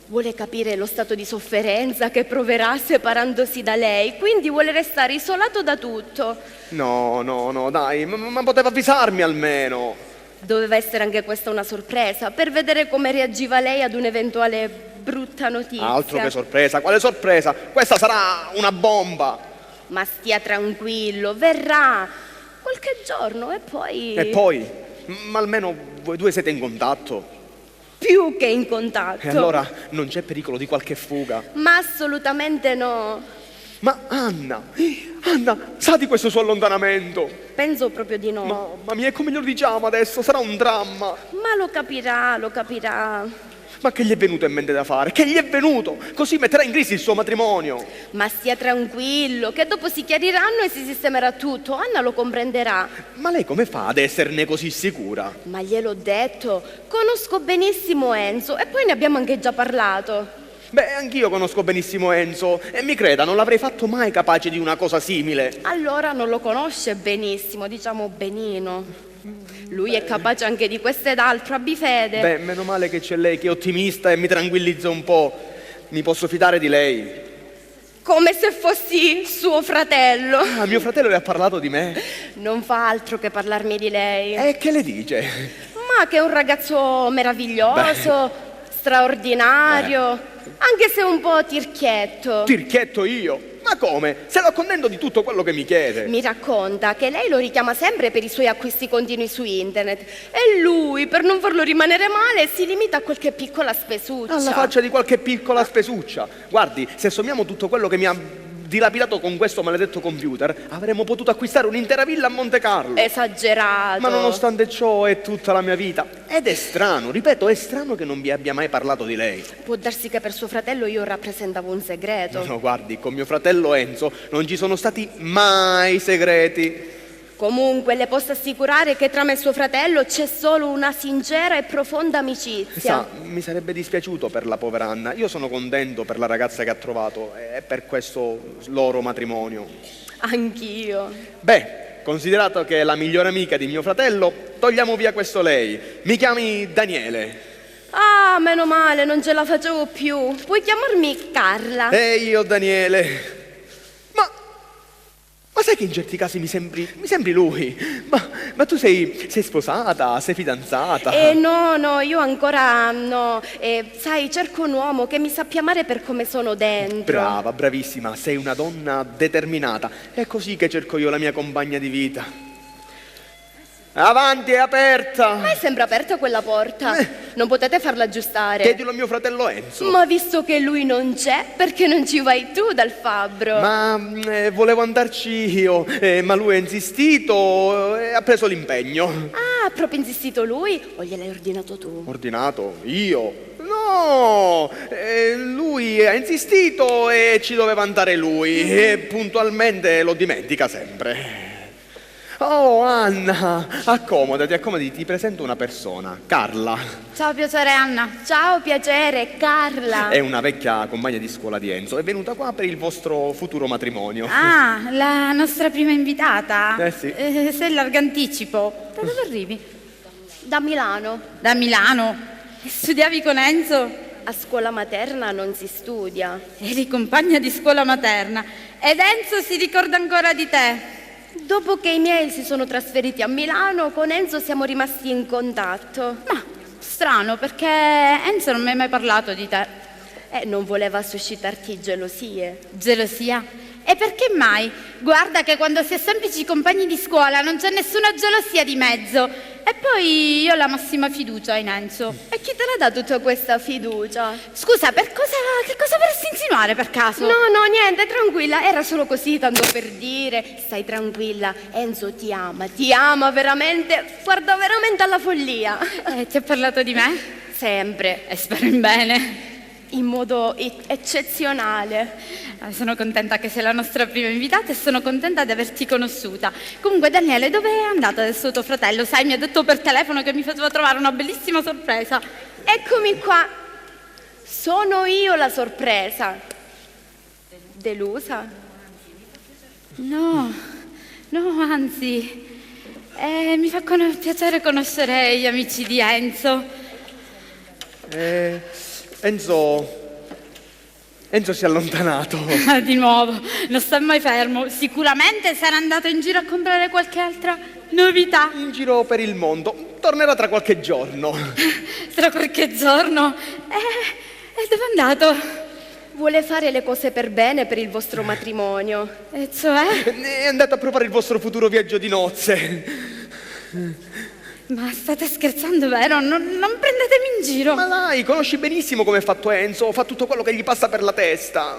Vuole capire lo stato di sofferenza che proverà separandosi da lei, quindi vuole restare isolato da tutto. No, dai, ma poteva avvisarmi almeno. Doveva essere anche questa una sorpresa, per vedere come reagiva lei ad un'eventuale brutta notizia. Altro che sorpresa, quale sorpresa? Questa sarà una bomba. Ma stia tranquillo, verrà qualche giorno e poi... E poi? Ma almeno voi due siete in contatto. Più che in contatto. E allora non c'è pericolo di qualche fuga? Ma assolutamente no. Ma Anna, sa di questo suo allontanamento? Penso proprio di no. Mamma mia, come glielo diciamo adesso? Sarà un dramma. Ma lo capirà. Ma che gli è venuto in mente da fare? Che gli è venuto? Così metterà in crisi il suo matrimonio. Ma stia tranquillo, che dopo si chiariranno e si sistemerà tutto. Anna lo comprenderà. Ma lei come fa ad esserne così sicura? Ma gliel'ho detto, conosco benissimo Enzo e poi ne abbiamo anche già parlato. Beh, anch'io conosco benissimo Enzo e mi creda, non l'avrei fatto mai capace di una cosa simile. Allora non lo conosce benissimo, diciamo benino. Lui è capace anche di questo ed altro, abbi fede. Beh, meno male che c'è lei che è ottimista e mi tranquillizza un po'. Mi posso fidare di lei? Come se fossi suo fratello. Ah, mio fratello le ha parlato di me? Non fa altro che parlarmi di lei. E che le dice? Ma che è un ragazzo meraviglioso, straordinario, anche se un po' tirchietto. Tirchietto io? Ma come? Se lo accontento di tutto quello che mi chiede. Mi racconta che lei lo richiama sempre per i suoi acquisti continui su internet e lui, per non farlo rimanere male, si limita a qualche piccola spesuccia. Alla faccia di qualche piccola spesuccia. Guardi, se sommiamo tutto quello che mi ha dilapidato con questo maledetto computer, avremmo potuto acquistare un'intera villa a Monte Carlo. Esagerato. Ma nonostante ciò è tutta la mia vita. Ed è strano, ripeto, è strano che non vi abbia mai parlato di lei. Può darsi che per suo fratello io rappresentavo un segreto. No, guardi, con mio fratello Enzo non ci sono stati mai segreti. Comunque le posso assicurare che tra me e suo fratello c'è solo una sincera e profonda amicizia. Sa, mi sarebbe dispiaciuto per la povera Anna. Io sono contento per la ragazza che ha trovato e per questo loro matrimonio. Anch'io. Beh, considerato che è la migliore amica di mio fratello, togliamo via questo lei. Mi chiami Daniele. Ah, meno male, non ce la facevo più. Puoi chiamarmi Carla. E io Daniele. Ma sai che in certi casi mi sembri lui? Ma tu sei sposata, sei fidanzata? No, io ancora no. Sai, cerco un uomo che mi sappia amare per come sono dentro. Brava, bravissima, sei una donna determinata. È così che cerco io la mia compagna di vita. Avanti, è aperta! Ma sembra aperta quella porta. Non potete farla aggiustare. Chiedilo a mio fratello Enzo. Ma visto che lui non c'è, perché non ci vai tu dal fabbro? Ma volevo andarci io, ma lui ha insistito e ha preso l'impegno. Ah, ha proprio insistito lui o gliel'hai ordinato tu? Ordinato? Io? No! Lui poi ha insistito e ci doveva andare lui e puntualmente lo dimentica sempre. Oh Anna, accomodati, ti presento una persona, Carla. Ciao, piacere Anna. Ciao, piacere, Carla. È una vecchia compagna di scuola di Enzo, è venuta qua per il vostro futuro matrimonio. Ah, la nostra prima invitata? Sì. Sei in largo anticipo. Da dove arrivi? Da Milano. Da Milano. E studiavi con Enzo? A scuola materna non si studia. Eri compagna di scuola materna. Ed Enzo si ricorda ancora di te? Dopo che i miei si sono trasferiti a Milano, con Enzo siamo rimasti in contatto. Ma strano, perché Enzo non mi ha mai parlato di te. Non voleva suscitarti gelosie. Gelosia? E perché mai? Guarda che quando si è semplici compagni di scuola non c'è nessuna gelosia di mezzo. E poi io ho la massima fiducia in Enzo. E chi te l'ha dato tutta questa fiducia? Scusa, che cosa vorresti insinuare per caso? No, niente, tranquilla, era solo così, tanto per dire. Stai tranquilla, Enzo ti ama veramente, guarda veramente alla follia. Ti ha parlato di me? Sempre. E spero in bene. In modo eccezionale. Sono contenta che sei la nostra prima invitata e sono contenta di averti conosciuta. Comunque Daniele, dove è andato adesso tuo fratello? Sai, mi ha detto per telefono che mi faceva trovare una bellissima sorpresa. Eccomi qua. Sono io la sorpresa. Delusa? No, anzi, mi fa piacere conoscere gli amici di Enzo. Enzo si è allontanato. Di nuovo, non sta mai fermo. Sicuramente sarà andato in giro a comprare qualche altra novità. In giro per il mondo. Tornerà tra qualche giorno. Tra qualche giorno? E dove è andato? Vuole fare le cose per bene per il vostro matrimonio. E cioè? È andato a provare il vostro futuro viaggio di nozze. Ma state scherzando, vero? Non prendetemi in giro. Ma dai, conosci benissimo come è fatto Enzo, fa tutto quello che gli passa per la testa.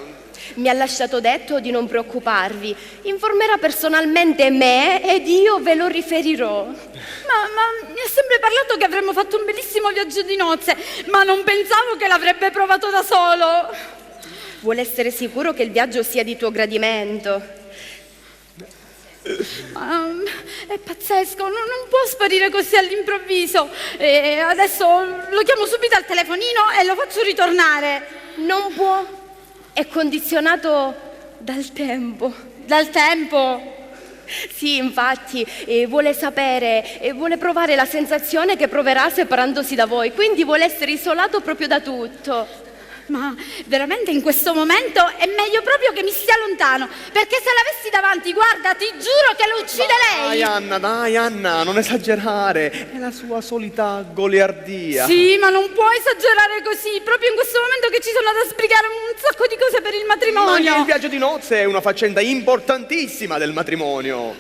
Mi ha lasciato detto di non preoccuparvi. Informerà personalmente me ed io ve lo riferirò. Ma mi ha sempre parlato che avremmo fatto un bellissimo viaggio di nozze, ma non pensavo che l'avrebbe provato da solo. Vuole essere sicuro che il viaggio sia di tuo gradimento. È pazzesco, non può sparire così all'improvviso. Adesso lo chiamo subito al telefonino e lo faccio ritornare. Non può, è condizionato dal tempo. Dal tempo? Sì, infatti, vuole sapere, vuole provare la sensazione che proverà separandosi da voi, quindi vuole essere isolato proprio da tutto. Ma veramente in questo momento è meglio proprio che mi stia lontano, perché se l'avessi davanti, guarda, ti giuro che lo uccide lei. Dai Anna, non esagerare, è la sua solita goliardia. Sì, ma non puoi esagerare così, proprio in questo momento che ci sono da sbrigare un sacco di cose per il matrimonio. Ma il viaggio di nozze è una faccenda importantissima del matrimonio.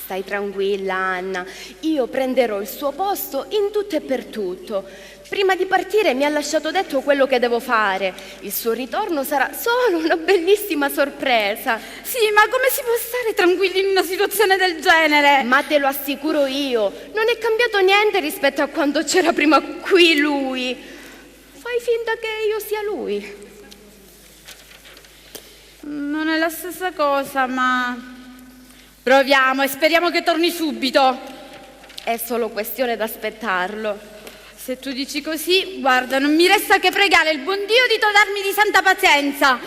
Stai tranquilla, Anna, io prenderò il suo posto in tutto e per tutto. Prima di partire mi ha lasciato detto quello che devo fare. Il suo ritorno sarà solo una bellissima sorpresa. Sì, ma come si può stare tranquilli in una situazione del genere? Ma te lo assicuro io, non è cambiato niente rispetto a quando c'era prima qui lui. Fai finta che io sia lui. Non è la stessa cosa, ma proviamo e speriamo che torni subito. È solo questione d'aspettarlo. Se tu dici così, guarda, non mi resta che pregare il buon Dio di dotarmi di santa pazienza.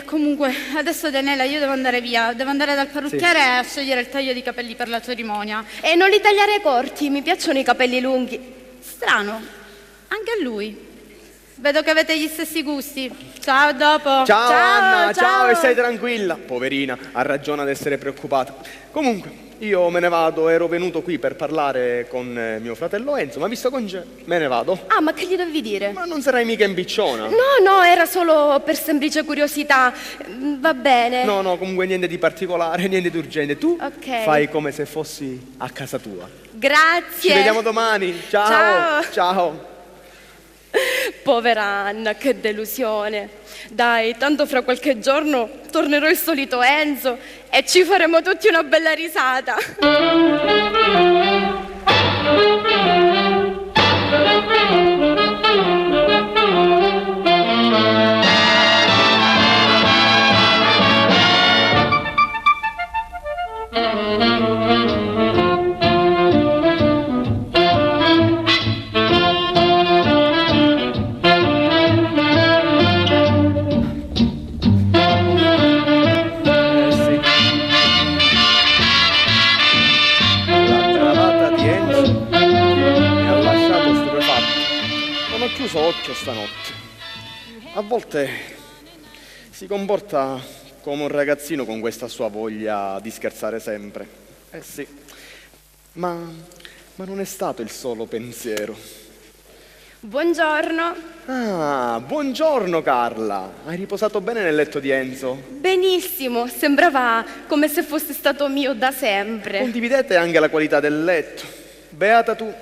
Comunque, adesso Daniela, io devo andare via, devo andare dal parrucchiere a scegliere il taglio di capelli per la cerimonia. E non li tagliare corti, mi piacciono i capelli lunghi. Strano, anche a lui. Vedo che avete gli stessi gusti. Ciao, a dopo. Ciao Anna, ciao e stai tranquilla. Poverina, ha ragione ad essere preoccupata. Comunque, io me ne vado, ero venuto qui per parlare con mio fratello Enzo, ma visto che me ne vado. Ah, ma che gli dovevi dire? Ma non sarai mica impicciona. No, era solo per semplice curiosità. Va bene. No, comunque niente di particolare, niente di urgente. Tu Ok. fai come se fossi a casa tua. Grazie. Ci vediamo domani. Ciao. Povera Anna, che delusione. Dai, tanto fra qualche giorno tornerò il solito Enzo e ci faremo tutti una bella risata. a volte si comporta come un ragazzino con questa sua voglia di scherzare sempre. Eh sì, ma non è stato il solo pensiero. Buongiorno. Ah, buongiorno Carla. Hai riposato bene nel letto di Enzo? Benissimo, sembrava come se fosse stato mio da sempre. Condividete anche la qualità del letto. Beata tu.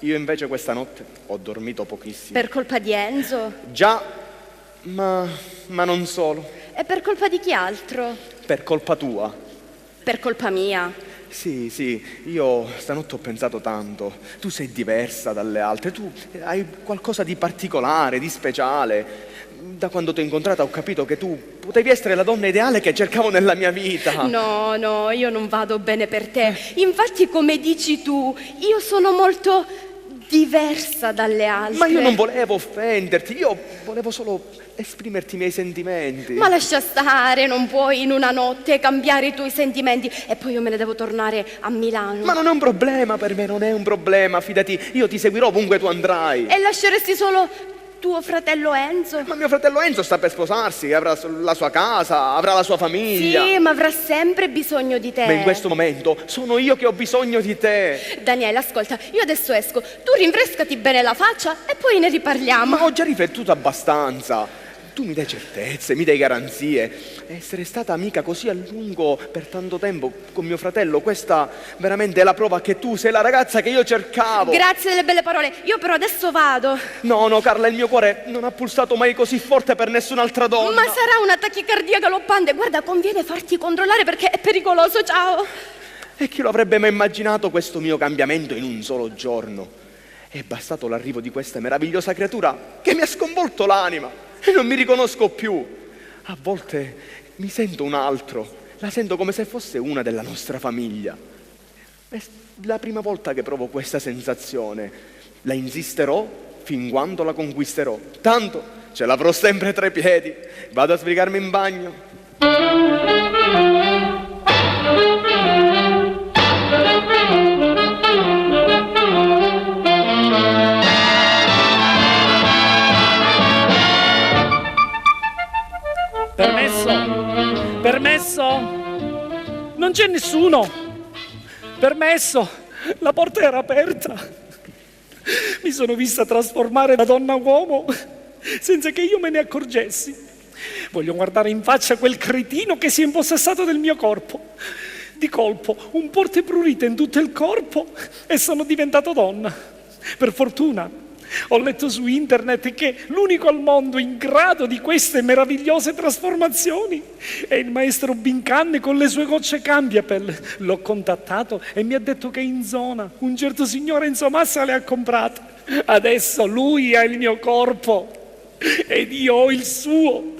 Io invece questa notte ho dormito pochissimo. Per colpa di Enzo? Già, ma non solo. E per colpa di chi altro? Per colpa tua. Per colpa mia? Sì, io stanotte ho pensato tanto. Tu sei diversa dalle altre, tu hai qualcosa di particolare, di speciale. Da quando ti ho incontrata ho capito che tu potevi essere la donna ideale che cercavo nella mia vita. No, io non vado bene per te. Infatti, come dici tu, io sono molto diversa dalle altre. Ma io non volevo offenderti, io volevo solo esprimerti i miei sentimenti. Ma lascia stare, non puoi in una notte cambiare i tuoi sentimenti. E poi io me ne devo tornare a Milano. Ma non è un problema per me, non è un problema, fidati, io ti seguirò ovunque tu andrai. E lasceresti solo tuo fratello Enzo? Ma mio fratello Enzo sta per sposarsi, avrà la sua casa, avrà la sua famiglia. Sì, ma avrà sempre bisogno di te. Ma in questo momento sono io che ho bisogno di te. Daniele, ascolta, io adesso esco, tu rinfrescati bene la faccia e poi ne riparliamo. Ma ho già riflettuto abbastanza. Tu mi dai certezze, mi dai garanzie. Essere stata amica così a lungo, per tanto tempo, con mio fratello, questa veramente è la prova che tu sei la ragazza che io cercavo. Grazie delle belle parole, io però adesso vado. No, Carla, il mio cuore non ha pulsato mai così forte per nessun'altra donna. Ma sarà una tachicardia galoppante. Guarda, conviene farti controllare perché è pericoloso, ciao. E chi lo avrebbe mai immaginato questo mio cambiamento in un solo giorno? È bastato l'arrivo di questa meravigliosa creatura che mi ha sconvolto l'anima. E non mi riconosco più. A volte mi sento un altro, la sento come se fosse una della nostra famiglia. È la prima volta che provo questa sensazione. La insisterò fin quando la conquisterò. Tanto ce l'avrò sempre tra i piedi. Vado a sbrigarmi in bagno. Permesso? Non c'è nessuno. Permesso? La porta era aperta. Mi sono vista trasformare da donna a uomo senza che io me ne accorgessi. Voglio guardare in faccia quel cretino che si è impossessato del mio corpo. Di colpo, un forte prurito in tutto il corpo e sono diventato donna. Per fortuna. Ho letto su internet che l'unico al mondo in grado di queste meravigliose trasformazioni è il maestro Bincan con le sue gocce Cambiapel. L'ho contattato e mi ha detto che in zona un certo signore Enzo Massa le ha comprate. Adesso lui ha il mio corpo ed io ho il suo.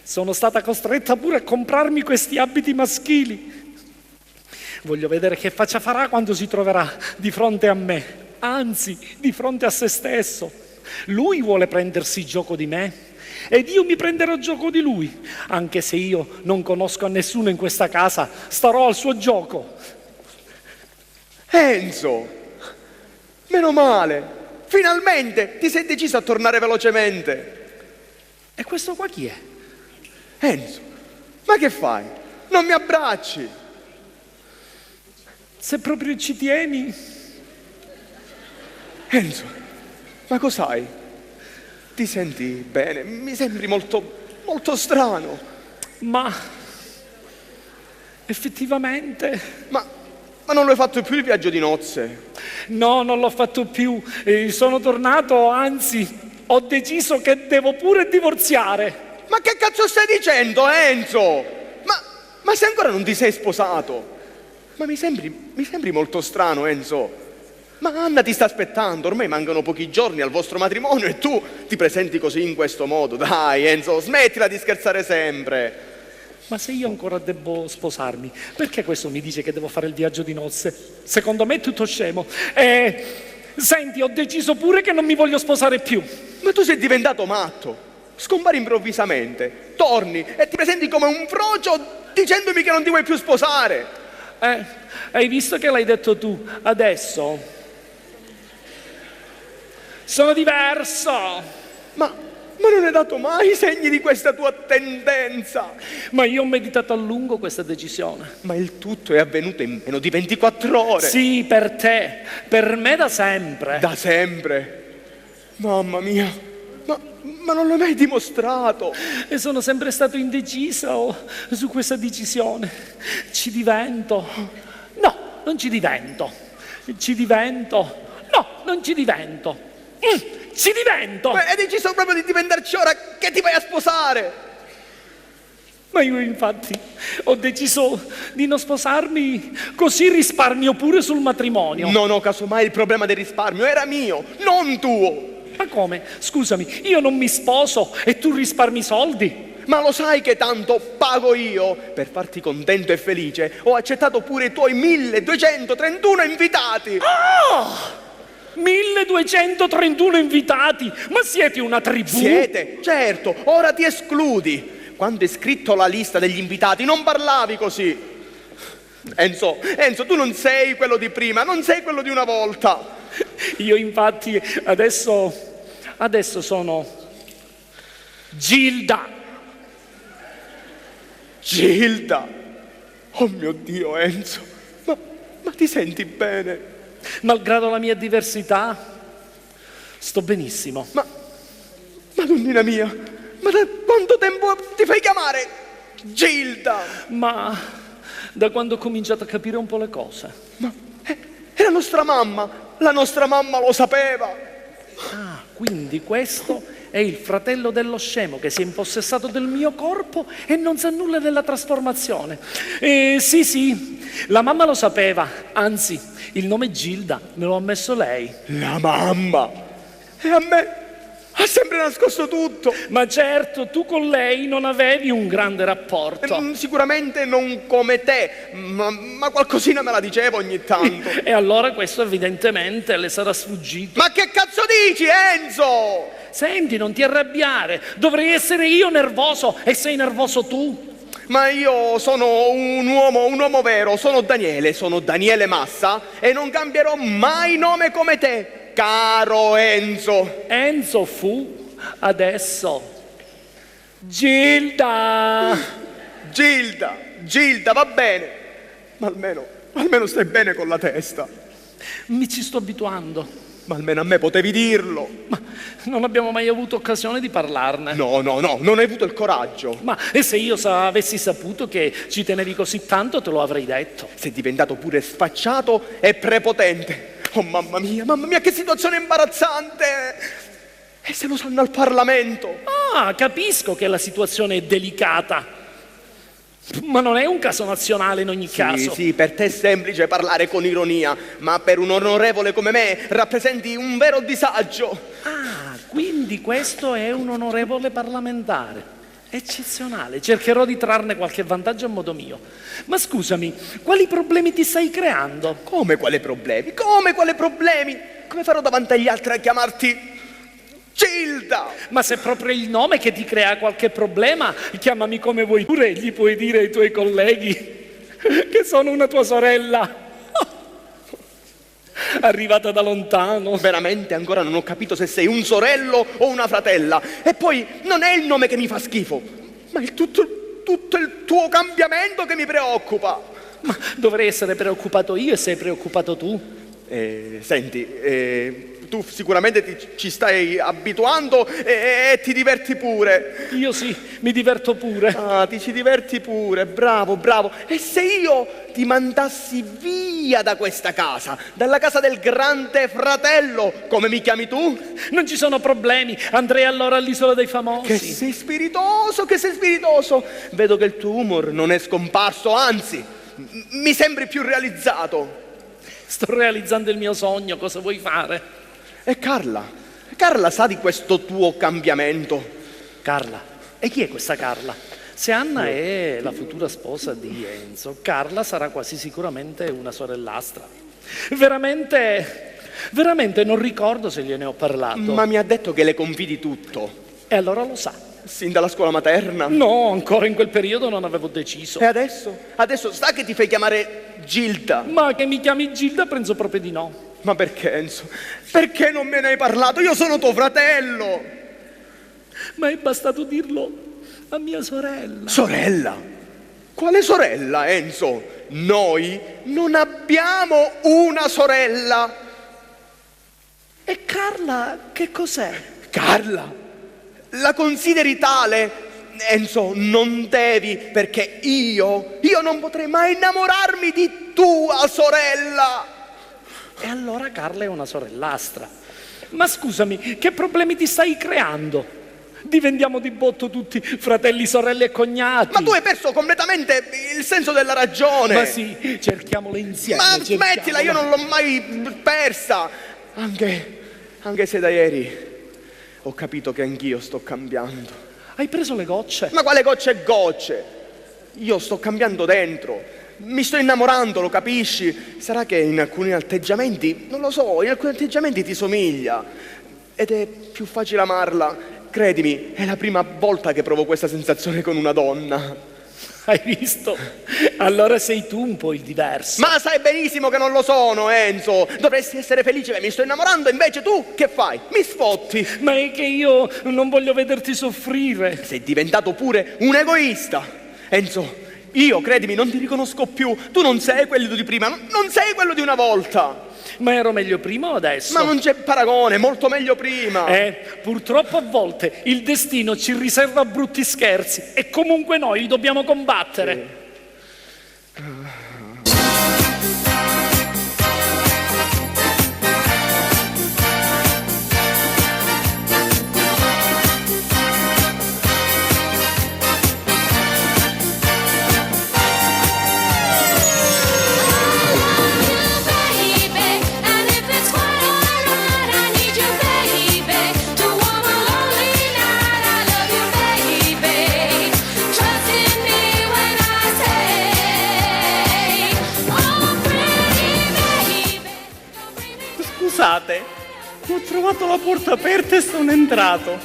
Sono stata costretta pure a comprarmi questi abiti maschili. Voglio vedere che faccia farà quando si troverà di fronte a me. Anzi, di fronte a se stesso. Lui vuole prendersi gioco di me ed io mi prenderò gioco di lui. Anche se io non conosco nessuno in questa casa, starò al suo gioco. Enzo, meno male, finalmente ti sei deciso a tornare velocemente. E questo qua chi è? Enzo, ma che fai? Non mi abbracci? Se proprio ci tieni... Enzo, ma cos'hai? Ti senti bene? Mi sembri molto strano. Ma effettivamente... Ma non lo hai fatto più il viaggio di nozze? No, non l'ho fatto più. Sono tornato, anzi, ho deciso che devo pure divorziare. Ma che cazzo stai dicendo, Enzo? Ma se ancora non ti sei sposato? Ma mi sembri molto strano, Enzo. Ma Anna ti sta aspettando, ormai mancano pochi giorni al vostro matrimonio e tu ti presenti così in questo modo. Dai, Enzo, smettila di scherzare sempre. Ma se io ancora devo sposarmi, perché questo mi dice che devo fare il viaggio di nozze? Secondo me è tutto scemo. Senti, ho deciso pure che non mi voglio sposare più. Ma tu sei diventato matto. Scompari improvvisamente, torni e ti presenti come un frocio dicendomi che non ti vuoi più sposare. Hai visto che l'hai detto tu? Adesso sono diverso. Ma Ma non hai dato mai segni di questa tua tendenza. Ma io ho meditato a lungo questa decisione. Ma il tutto è avvenuto in meno di 24 ore. Sì, per te, per me da sempre. Da sempre. Mamma mia, ma non l'hai mai dimostrato. E sono sempre stato indeciso su questa decisione. Ci divento. No, non ci divento. Ci divento. No, non ci divento. Ci divento. Ma hai deciso proprio di diventarci ora che ti vai a sposare. Ma io infatti ho deciso di non sposarmi, così risparmio pure sul matrimonio. No, casomai il problema del risparmio era mio, non tuo. Ma come? Scusami, io non mi sposo e tu risparmi soldi? Ma lo sai che tanto pago io? Per farti contento e felice ho accettato pure i tuoi 1231 invitati. 1231 invitati? Ma siete una tribù? Siete, certo, ora ti escludi. Quando hai scritto la lista degli invitati non parlavi così. Enzo, tu non sei quello di prima, non sei quello di una volta. Io infatti adesso sono Gilda. Gilda? Oh mio Dio, Enzo, ma ti senti bene? Malgrado la mia diversità, sto benissimo. Madonnina mia, ma da quanto tempo ti fai chiamare Gilda? Ma da quando ho cominciato a capire un po' le cose. È la nostra mamma lo sapeva. Ah, quindi questo è il fratello dello scemo che si è impossessato del mio corpo e non sa nulla della trasformazione. Sì, la mamma lo sapeva, anzi, il nome Gilda me lo ha messo lei. La mamma? E a me ha sempre nascosto tutto. Ma certo, tu con lei non avevi un grande rapporto. Sicuramente non come te, ma qualcosina me la dicevo ogni tanto. E allora questo evidentemente le sarà sfuggito. Ma che cazzo dici, Enzo? Senti, non ti arrabbiare, dovrei essere io nervoso e sei nervoso tu. Ma io sono un uomo vero, sono Daniele Massa e non cambierò mai nome come te, caro Enzo. Enzo fu, adesso Gilda, va bene, ma almeno stai bene con la testa. mi ci sto abituando. Ma almeno a me potevi dirlo. Ma non abbiamo mai avuto occasione di parlarne. No, non hai avuto il coraggio. Ma e se io avessi saputo che ci tenevi così tanto, te lo avrei detto. Sei diventato pure sfacciato e prepotente. Oh mamma mia, che situazione imbarazzante. E se lo sanno al Parlamento? Ah, capisco che la situazione è delicata. Ma non è un caso nazionale in ogni caso. Sì, per te è semplice parlare con ironia, ma per un onorevole come me rappresenti un vero disagio. Ah, quindi questo è un onorevole parlamentare. Eccezionale, cercherò di trarne qualche vantaggio a modo mio. Ma scusami, quali problemi ti stai creando? Come quali problemi? Come farò davanti agli altri a chiamarti Gilda? Ma se proprio è il nome che ti crea qualche problema, chiamami come vuoi pure, gli puoi dire ai tuoi colleghi che sono una tua sorella, arrivata da lontano. Veramente ancora non ho capito se sei un sorello o una fratella. E poi non è il nome che mi fa schifo, ma è tutto il tuo cambiamento che mi preoccupa. Ma dovrei essere preoccupato io e sei preoccupato tu? Senti, tu sicuramente ci stai abituando e ti diverti pure. Io sì, mi diverto pure. Ah, ti ci diverti pure, bravo. E se io ti mandassi via da questa casa, dalla casa del grande fratello, come mi chiami tu? Non ci sono problemi, andrei allora all'Isola dei Famosi. Che sei spiritoso. Vedo che il tuo humor non è scomparso, anzi, mi sembri più realizzato. Sto realizzando il mio sogno, cosa vuoi fare? E Carla sa di questo tuo cambiamento? Carla? E chi è questa Carla? Se Anna è la futura sposa di Enzo, Carla sarà quasi sicuramente una sorellastra. Veramente non ricordo se gliene ho parlato. Ma mi ha detto che le confidi tutto. E allora lo sa. Sin dalla scuola materna? No, ancora in quel periodo non avevo deciso. E adesso? Adesso sa che ti fai chiamare Gilda? Ma che mi chiami Gilda penso proprio di no. Ma perché, Enzo? Perché non me ne hai parlato? Io sono tuo fratello! Ma è bastato dirlo a mia sorella. Sorella? Quale sorella, Enzo? Noi non abbiamo una sorella. E Carla che cos'è? Carla? La consideri tale? Enzo, non devi, perché io non potrei mai innamorarmi di tua sorella. E allora Carla è una sorellastra. Ma scusami, che problemi ti stai creando? Diventiamo di botto tutti fratelli, sorelle e cognati. Ma tu hai perso completamente il senso della ragione. Ma sì, cerchiamole insieme. Ma cerchiamola. smettila, io non l'ho mai persa. Anche se da ieri ho capito che anch'io sto cambiando. Hai preso le gocce? Ma quale gocce e gocce? Io sto cambiando dentro. Mi sto innamorando, lo capisci? Sarà che in alcuni atteggiamenti, non lo so, in alcuni atteggiamenti ti somiglia. Ed è più facile amarla. Credimi, è la prima volta che provo questa sensazione con una donna. Hai visto? Allora sei tu un po' il diverso. Ma sai benissimo che non lo sono, Enzo. Dovresti essere felice che mi sto innamorando, invece tu che fai? Mi sfotti. Ma è che io non voglio vederti soffrire. Sei diventato pure un egoista. Enzo, io, credimi, non ti riconosco più. Tu non sei quello di prima, non sei quello di una volta. Ma ero meglio prima o adesso? Ma non c'è paragone, molto meglio prima. Purtroppo a volte il destino ci riserva brutti scherzi e comunque noi li dobbiamo combattere. Scusate, ho trovato la porta aperta e sono entrato.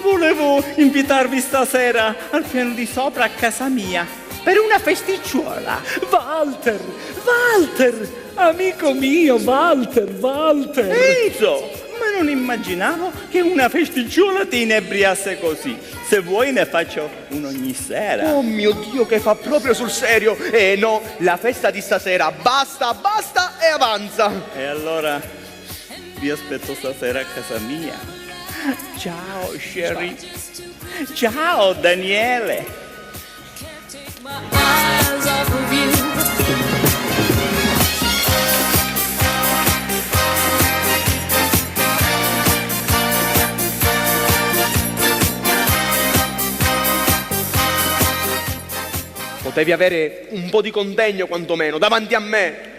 Volevo invitarvi stasera al piano di sopra a casa mia per una festicciuola. Walter, amico mio, Walter. Enzo, ma non immaginavo che una festicciuola ti inebriasse così. Se vuoi ne faccio uno ogni sera. Oh mio Dio, che fa proprio sul serio. No, la festa di stasera basta e avanza. E allora vi aspetto stasera a casa mia. Ciao Sherry. Ciao Daniele. Potevi avere un po' di contegno quantomeno davanti a me.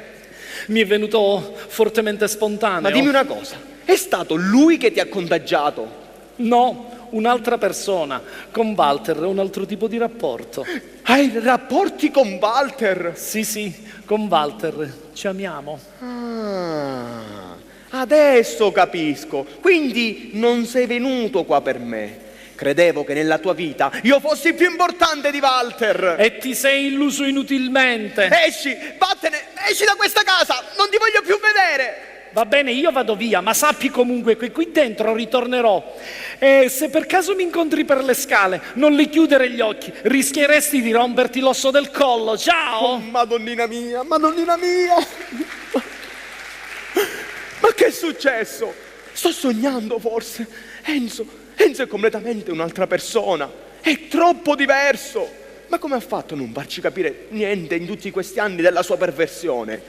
Mi è venuto fortemente spontaneo. Ma dimmi una cosa, è stato lui che ti ha contagiato? No, un'altra persona. Con Walter è un altro tipo di rapporto. Hai rapporti con Walter? Sì, con Walter. Ci amiamo. Ah, adesso capisco. Quindi non sei venuto qua per me. Credevo che nella tua vita io fossi più importante di Walter. E ti sei illuso inutilmente. Esci, vattene, esci da questa casa, non ti voglio più vedere. Va bene, io vado via, ma sappi comunque che qui dentro ritornerò. E se per caso mi incontri per le scale, non li chiudere gli occhi, rischieresti di romperti l'osso del collo. Ciao! Oh, Madonnina mia, Madonnina mia! Ma che è successo? Sto sognando forse? Enzo è completamente un'altra persona, è troppo diverso. Ma come ha fatto a non farci capire niente in tutti questi anni della sua perversione?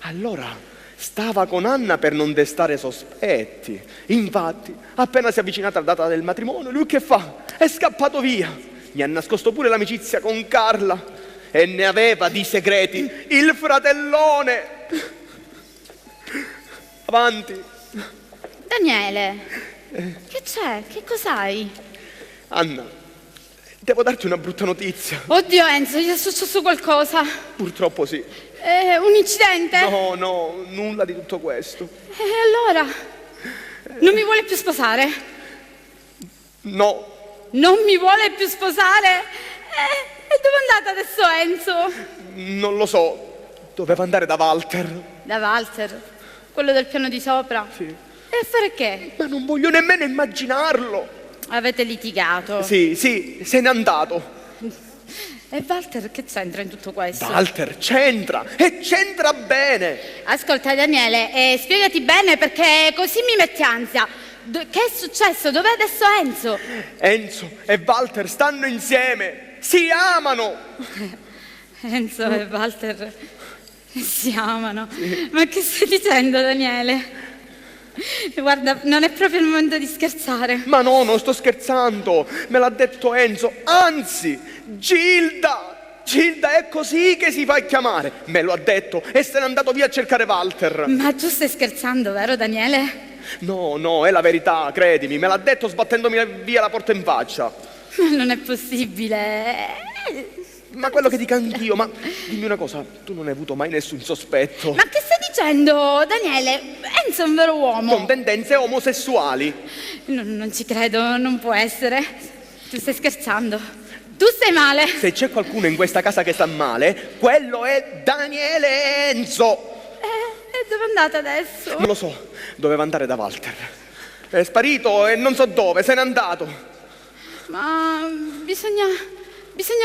Allora stava con Anna per non destare sospetti. Infatti, appena si è avvicinata alla data del matrimonio, lui che fa? È scappato via. Mi ha nascosto pure l'amicizia con Carla e ne aveva di segreti il fratellone. Avanti. Daniele, che c'è? Che cos'hai? Anna, devo darti una brutta notizia. Oddio Enzo, gli è successo qualcosa? Purtroppo sì. Un incidente? No, nulla di tutto questo. E allora? Non mi vuole più sposare? No. Non mi vuole più sposare? E dove è andata adesso Enzo? Non lo so. Doveva andare da Walter. Da Walter? Quello del piano di sopra? Sì. E a fare che? Ma non voglio nemmeno immaginarlo. Avete litigato. Sì, se n'è andato. E Walter che c'entra in tutto questo? Walter c'entra, e c'entra bene. Ascolta Daniele, spiegati bene perché così mi metti ansia. Che è successo? Dov'è adesso Enzo? Enzo e Walter stanno insieme, si amano. Enzo e Walter si amano. Sì. Ma che stai dicendo, Daniele? Guarda, non è proprio il momento di scherzare. Ma no, non sto scherzando, me l'ha detto Enzo, anzi, Gilda è così che si fa chiamare, me lo ha detto e se n'è andato via a cercare Walter. Ma tu stai scherzando, vero Daniele? No, è la verità, credimi, me l'ha detto sbattendomi via la porta in faccia. Non è possibile. Ma quello che dico anch'io, ma dimmi una cosa, tu non hai avuto mai nessun sospetto? Ma che stai dicendo, Daniele? Enzo è un vero uomo. Con tendenze omosessuali. Non ci credo, non può essere. Tu stai scherzando. Tu stai male. Se c'è qualcuno in questa casa che sta male, quello è Daniele Enzo. E dove andate adesso? Non lo so, doveva andare da Walter. È sparito e non so dove, se n'è andato. Ma bisogna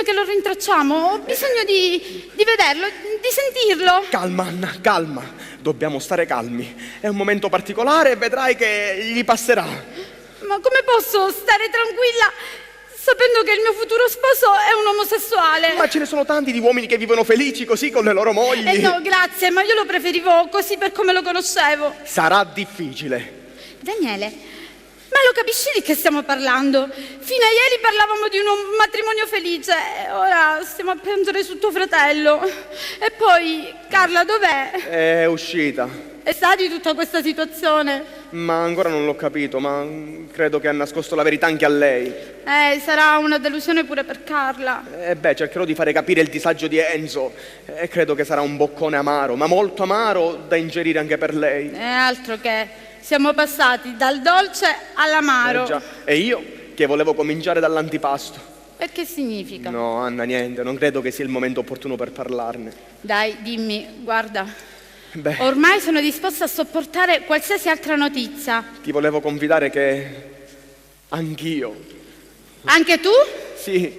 che lo rintracciamo, ho bisogno di vederlo, di sentirlo. Calma, Anna, calma. Dobbiamo stare calmi. È un momento particolare e vedrai che gli passerà. Ma come posso stare tranquilla sapendo che il mio futuro sposo è un omosessuale? Ma ce ne sono tanti di uomini che vivono felici così con le loro mogli. No, grazie, ma io lo preferivo così per come lo conoscevo. Sarà difficile. Daniele, ma lo capisci di che stiamo parlando? Fino a ieri parlavamo di un matrimonio felice e ora stiamo a piangere su tuo fratello. E poi, Carla, dov'è? È uscita. E sa di tutta questa situazione? Ma ancora non l'ho capito, ma credo che ha nascosto la verità anche a lei. Sarà una delusione pure per Carla. Cercherò di fare capire il disagio di Enzo e credo che sarà un boccone amaro, ma molto amaro da ingerire anche per lei. Altro che... Siamo passati dal dolce all'amaro. Già. E io che volevo cominciare dall'antipasto. E che significa? No, Anna, niente, non credo che sia il momento opportuno per parlarne. Dai, dimmi, guarda. Ormai sono disposta a sopportare qualsiasi altra notizia. Ti volevo confidare che anch'io. Anche tu? Sì,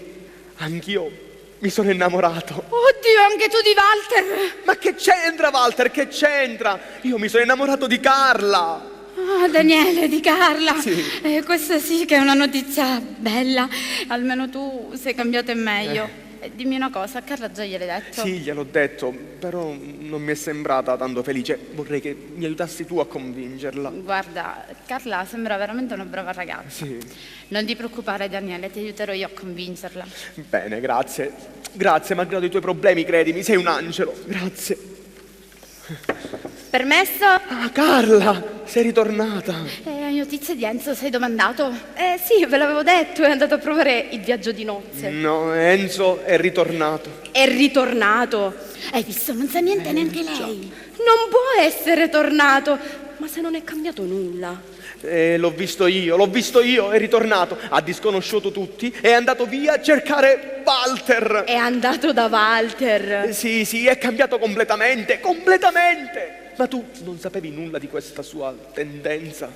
anch'io mi sono innamorato. Oddio, anche tu di Walter? Ma che c'entra Walter, che c'entra? Io mi sono innamorato di Carla. Ah, Daniele, di Carla. Sì. Questa sì che è una notizia bella. Almeno tu sei cambiato in meglio. Dimmi una cosa, a Carla già gliel'hai detto? Sì, gliel'ho detto, però non mi è sembrata tanto felice. Vorrei che mi aiutassi tu a convincerla. Guarda, Carla sembra veramente una brava ragazza. Sì. Non ti preoccupare, Daniele, ti aiuterò io a convincerla. Bene, grazie. Grazie, malgrado i tuoi problemi, credimi, sei un angelo. Grazie. Permesso? Ah, Carla, sei ritornata. Hai notizie di Enzo? Sei domandato? Sì, ve l'avevo detto, è andato a provare il viaggio di nozze. No, Enzo è ritornato. È ritornato. Hai visto? Non sa niente neanche lei. Non può essere tornato. Ma se non è cambiato nulla. L'ho visto io, è ritornato. Ha disconosciuto tutti, è andato via a cercare Walter. È andato da Walter. Sì, è cambiato completamente. Ma tu non sapevi nulla di questa sua tendenza?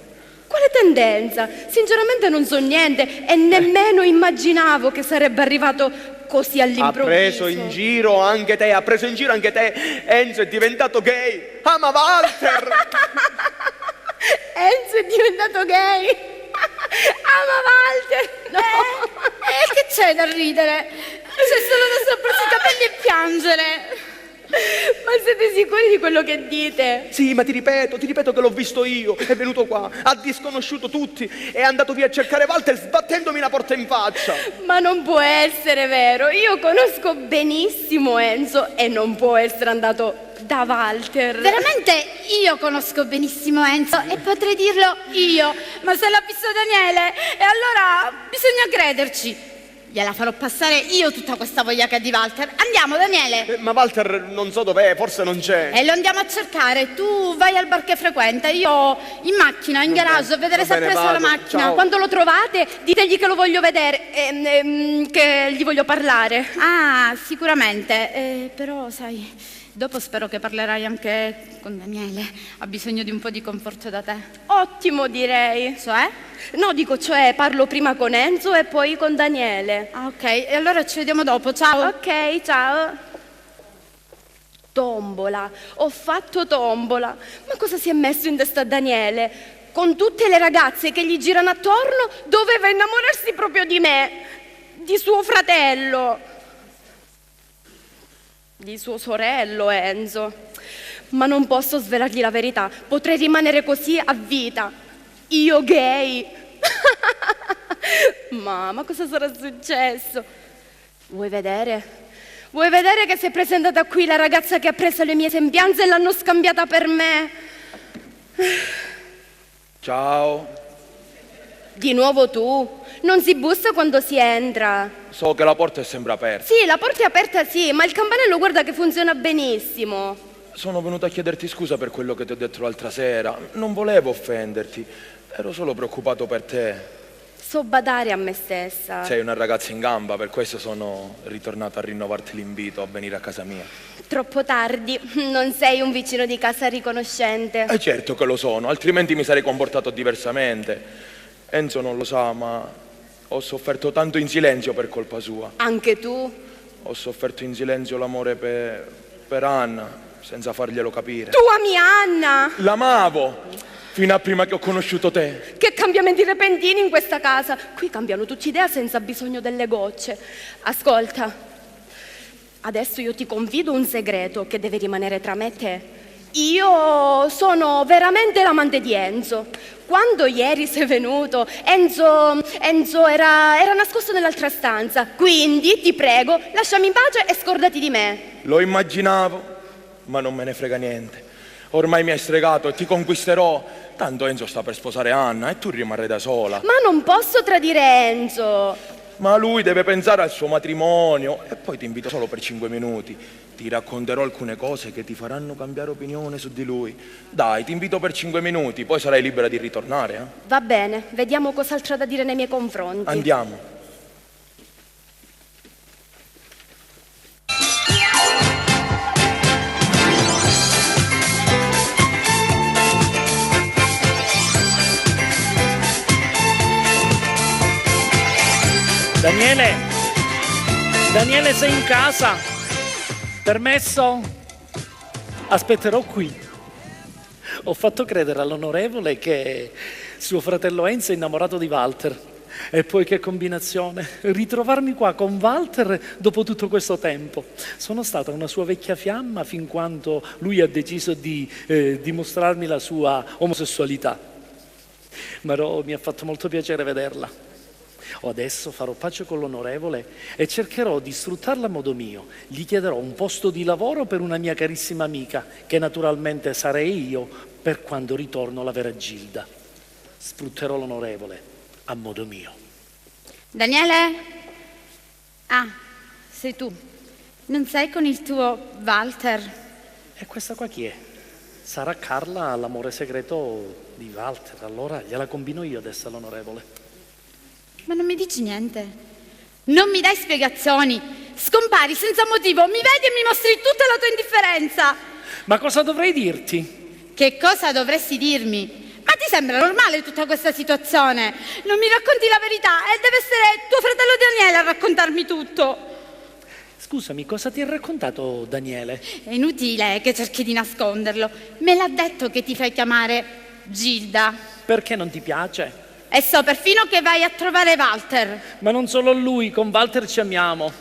Quale tendenza? Sinceramente non so niente e nemmeno immaginavo che sarebbe arrivato così all'improvviso. Ha preso in giro anche te. Enzo è diventato gay. Ama Walter. Enzo è diventato gay. Ama Walter. No. Che c'è da ridere? C'è solo da sopporsi i capelli e piangere. Ma siete sicuri di quello che dite? Sì, ma ti ripeto che l'ho visto io. È venuto qua, ha disconosciuto tutti, è andato via a cercare Walter sbattendomi la porta in faccia. Ma non può essere vero. Io conosco benissimo Enzo e non può essere andato da Walter. Veramente io conosco benissimo Enzo e potrei dirlo io, ma se l'ha visto Daniele e allora bisogna crederci. Gliela farò passare io tutta questa voglia che ha di Walter. Andiamo, Daniele. Ma Walter non so dov'è, forse non c'è. E lo andiamo a cercare. Tu vai al bar che frequenta, io in macchina, in garage, a vedere se ha preso la macchina. Ciao. Quando lo trovate, ditegli che lo voglio vedere, che gli voglio parlare. Ah, sicuramente. Però, sai, Dopo spero che parlerai anche con Daniele. Ha bisogno di un po' di conforto da te. Ottimo, direi. Cioè? No, dico, cioè, parlo prima con Enzo e poi con Daniele. Ah, ok. E allora ci vediamo dopo. Ciao. Ok, ciao. Tombola, ho fatto tombola. Ma cosa si è messo in testa a Daniele? Con tutte le ragazze che gli girano attorno, doveva innamorarsi proprio di me, di suo fratello. Di suo sorello, Enzo. Ma non posso svelargli la verità. Potrei rimanere così a vita. Io gay. Ma cosa sarà successo? Vuoi vedere? Vuoi vedere che si è presentata qui la ragazza che ha preso le mie sembianze e l'hanno scambiata per me? Ciao. Di nuovo tu? Non si bussa quando si entra. So che la porta è sempre aperta. Sì, la porta è aperta, sì, ma il campanello guarda che funziona benissimo. Sono venuto a chiederti scusa per quello che ti ho detto l'altra sera. Non volevo offenderti, ero solo preoccupato per te. So badare a me stessa. Sei una ragazza in gamba, per questo sono ritornato a rinnovarti l'invito a venire a casa mia. Troppo tardi, non sei un vicino di casa riconoscente. Certo che lo sono, altrimenti mi sarei comportato diversamente. Enzo non lo sa, ma ho sofferto tanto in silenzio per colpa sua. Anche tu? Ho sofferto in silenzio l'amore per Anna, senza farglielo capire. Tu ami Anna? L'amavo, fino a prima che ho conosciuto te. Che cambiamenti repentini in questa casa. Qui cambiano tutti idea senza bisogno delle gocce. Ascolta, adesso io ti confido un segreto che deve rimanere tra me e te. Io sono veramente l'amante di Enzo. Quando ieri sei venuto, Enzo era nascosto nell'altra stanza. Quindi, ti prego, lasciami in pace e scordati di me. Lo immaginavo, ma non me ne frega niente. Ormai mi hai stregato e ti conquisterò. Tanto Enzo sta per sposare Anna e tu rimarrai da sola. Ma non posso tradire Enzo. Ma lui deve pensare al suo matrimonio. E poi ti invito solo per 5 minuti. Ti racconterò alcune cose che ti faranno cambiare opinione su di lui. Dai, ti invito per 5 minuti, poi sarai libera di ritornare. Va bene, vediamo cos'altro ha da dire nei miei confronti. Andiamo. Daniele? Daniele, sei in casa? Permesso? Aspetterò qui. Ho fatto credere all'onorevole che suo fratello Enzo è innamorato di Walter. E poi che combinazione, ritrovarmi qua con Walter dopo tutto questo tempo. Sono stata una sua vecchia fiamma fin quando lui ha deciso di dimostrarmi la sua omosessualità. Ma mi ha fatto molto piacere vederla. Adesso farò pace con l'onorevole e cercherò di sfruttarla a modo mio. Gli chiederò un posto di lavoro per una mia carissima amica, che naturalmente sarei io per quando ritorno la vera Gilda. Sfrutterò l'onorevole a modo mio. Daniele? Ah, sei tu. Non sei con il tuo Walter? E questa qua chi è? Sarà Carla, l'amore segreto di Walter. Allora gliela combino io adesso all'onorevole. Ma non mi dici niente? Non mi dai spiegazioni? Scompari senza motivo, mi vedi e mi mostri tutta la tua indifferenza. Ma cosa dovrei dirti? Che cosa dovresti dirmi? Ma ti sembra normale tutta questa situazione? Non mi racconti la verità e deve essere tuo fratello Daniele a raccontarmi tutto. Scusami, cosa ti ha raccontato Daniele? È inutile che cerchi di nasconderlo. Me l'ha detto che ti fai chiamare Gilda. Perché non ti piace? E so perfino che vai a trovare Walter. Ma non solo lui, con Walter ci amiamo.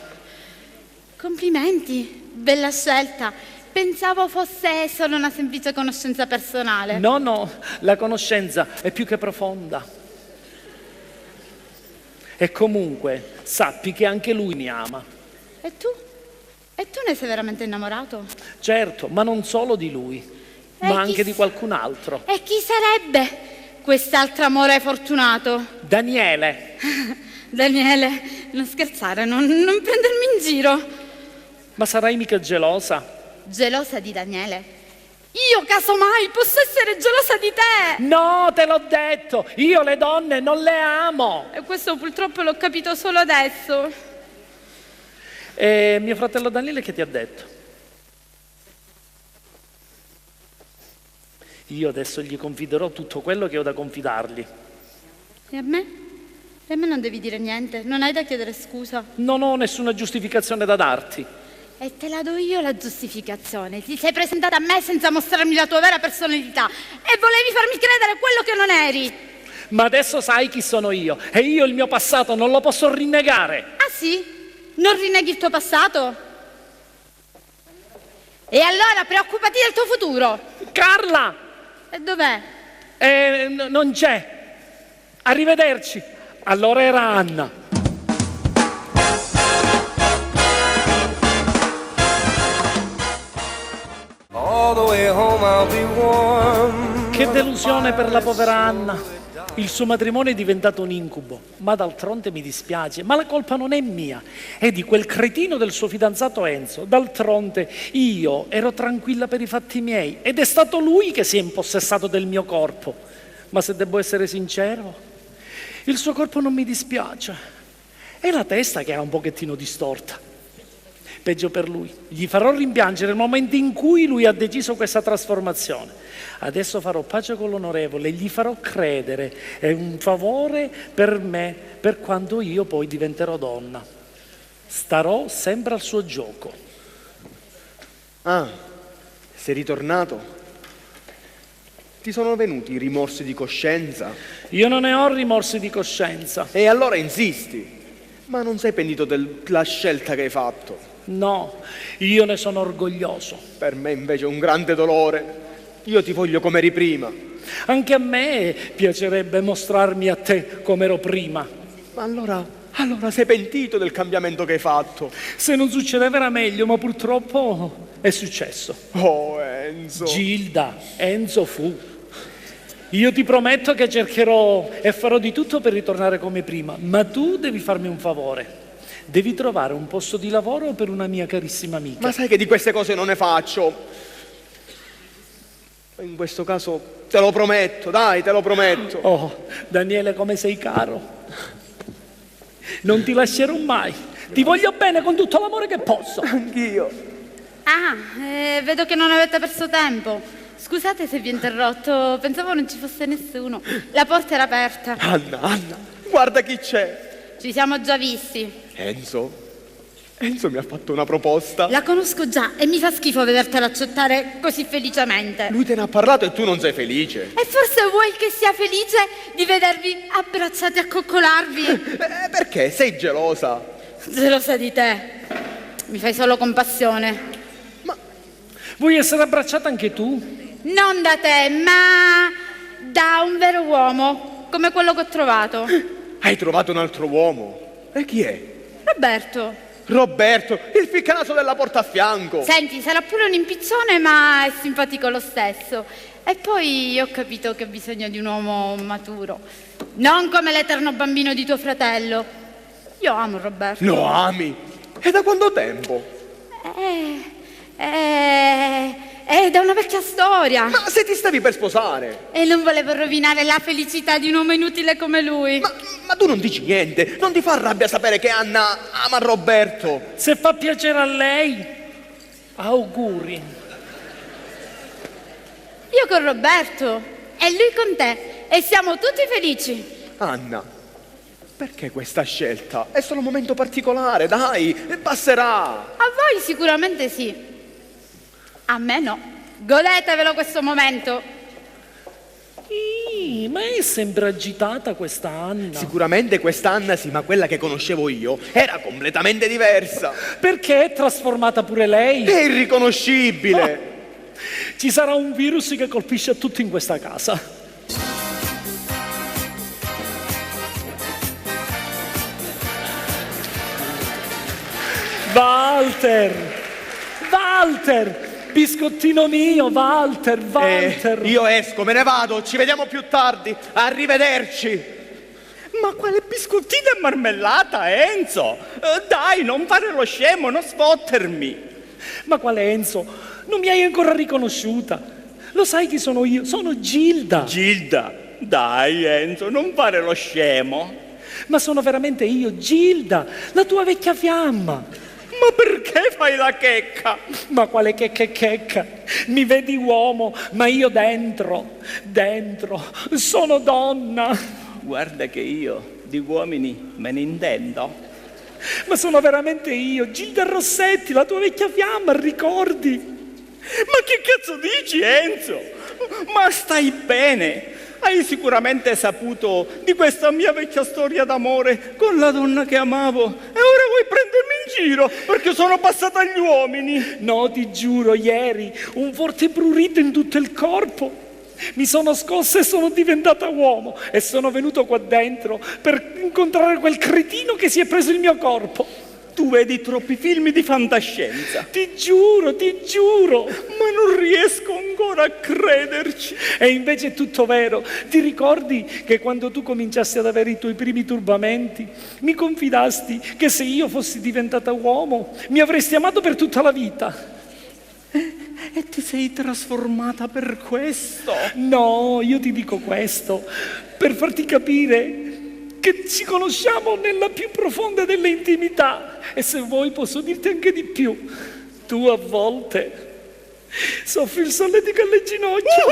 Complimenti, bella scelta. Pensavo fosse solo una semplice conoscenza personale. No, la conoscenza è più che profonda. E comunque, sappi che anche lui mi ama. E tu? E tu ne sei veramente innamorato? Certo, ma non solo di lui, ma anche di qualcun altro. E chi sarebbe quest'altro amore fortunato? Daniele. Daniele, non scherzare, non prendermi in giro. Ma sarai mica gelosa? Gelosa di Daniele? Io casomai posso essere gelosa di te? No, te l'ho detto, io le donne non le amo. E questo purtroppo l'ho capito solo adesso. E mio fratello Daniele che ti ha detto? Io adesso gli confiderò tutto quello che ho da confidargli. E a me? E a me non devi dire niente, non hai da chiedere scusa. Non ho nessuna giustificazione da darti. E te la do io la giustificazione. Ti sei presentata a me senza mostrarmi la tua vera personalità e volevi farmi credere quello che non eri. Ma adesso sai chi sono io e io il mio passato non lo posso rinnegare. Ah sì? Non rinneghi il tuo passato? E allora preoccupati del tuo futuro. Carla! E dov'è? Non c'è. Arrivederci. Allora era Anna. All the way home I'll be warm. Che delusione per la povera Anna. Il suo matrimonio è diventato un incubo, ma d'altronde mi dispiace, ma la colpa non è mia, è di quel cretino del suo fidanzato Enzo. D'altronde io ero tranquilla per i fatti miei ed è stato lui che si è impossessato del mio corpo. Ma se devo essere sincero, il suo corpo non mi dispiace, è la testa che ha un pochettino distorta. Peggio per lui, gli farò rimpiangere il momento in cui lui ha deciso questa trasformazione. Adesso farò pace con l'onorevole e gli farò credere, è un favore per me, per quando io poi diventerò donna. Starò sempre al suo gioco. Ah, sei ritornato? Ti sono venuti i rimorsi di coscienza? Io non ne ho rimorsi di coscienza. E allora insisti. Ma non sei pentito della scelta che hai fatto? No, io ne sono orgoglioso. Per me invece è un grande dolore. Io ti voglio come eri prima. Anche a me piacerebbe mostrarmi a te come ero prima. Ma allora sei pentito del cambiamento che hai fatto? Se non succedeva era meglio, ma purtroppo è successo. Oh, Enzo. Gilda, Enzo fu. Io ti prometto che cercherò e farò di tutto per ritornare come prima, ma tu devi farmi un favore. Devi trovare un posto di lavoro per una mia carissima amica. Ma sai che di queste cose non ne faccio. In questo caso te lo prometto, dai, te lo prometto. Oh, Daniele, come sei caro. Non ti lascerò mai. Ti voglio bene con tutto l'amore che posso. Anch'io. Vedo che non avete perso tempo. Scusate se vi ho interrotto, pensavo non ci fosse nessuno. La porta era aperta. Anna, guarda chi c'è. Ci siamo già visti. Enzo mi ha fatto una proposta. La conosco già e mi fa schifo vedertela accettare così felicemente. Lui te ne ha parlato e tu non sei felice. E forse vuoi che sia felice di vedervi abbracciati a coccolarvi? Perché? Sei gelosa? Gelosa di te. Mi fai solo compassione. Ma vuoi essere abbracciata anche tu? Non da te, ma da un vero uomo, come quello che ho trovato. Hai trovato un altro uomo? E chi è? Roberto, il ficcanato della porta a fianco. Senti, sarà pure un impiccione, ma è simpatico lo stesso. E poi ho capito che ho bisogno di un uomo maturo, non come l'eterno bambino di tuo fratello. Io amo Roberto. Lo ami? E da quanto tempo? È da una vecchia storia. Ma se ti stavi per sposare? E non volevo rovinare la felicità di un uomo inutile come lui. Ma tu non dici niente? Non ti fa rabbia sapere che Anna ama Roberto? Se fa piacere a lei, auguri. Io con Roberto e lui con te e siamo tutti felici. Anna, perché questa scelta? È solo un momento particolare, dai, passerà. A voi sicuramente sì. A me no. Godetevelo questo momento. Ma è sempre agitata questa Anna. Sicuramente questa Anna sì, ma quella che conoscevo io era completamente diversa. Perché è trasformata pure lei? È irriconoscibile. Oh, ci sarà un virus che colpisce tutti in questa casa. Walter! Biscottino mio, Walter! Io esco, me ne vado, ci vediamo più tardi. Arrivederci. Ma quale biscottino e marmellata, Enzo? Dai, non fare lo scemo, non sfottermi. Ma quale Enzo? Non mi hai ancora riconosciuta. Lo sai chi sono io? Sono Gilda. Gilda? Dai, Enzo, non fare lo scemo. Ma sono veramente io, Gilda, la tua vecchia fiamma. Ma perché fai la checca? Ma quale checca? Mi vedi uomo, ma io dentro, sono donna. Guarda che io di uomini me ne intendo. Ma sono veramente io, Gilda Rossetti, la tua vecchia fiamma, ricordi? Ma che cazzo dici, Enzo? Ma stai bene? Hai sicuramente saputo di questa mia vecchia storia d'amore con la donna che amavo e ora vuoi prendermi in giro perché sono passata agli uomini? No, ti giuro, ieri un forte prurito in tutto il corpo. Mi sono scossa e sono diventata uomo e sono venuto qua dentro per incontrare quel cretino che si è preso il mio corpo. Tu vedi troppi film di fantascienza. Ti giuro, Ma non riesco ancora a crederci. e invece è tutto vero. Ti ricordi che quando tu cominciasti ad avere i tuoi primi turbamenti, mi confidasti che se io fossi diventata uomo, mi avresti amato per tutta la vita? E ti sei trasformata per questo? No, io ti dico questo per farti capire che ci conosciamo nella più profonda delle intimità e se vuoi posso dirti anche di più. Tu a volte soffri il solletico alle ginocchia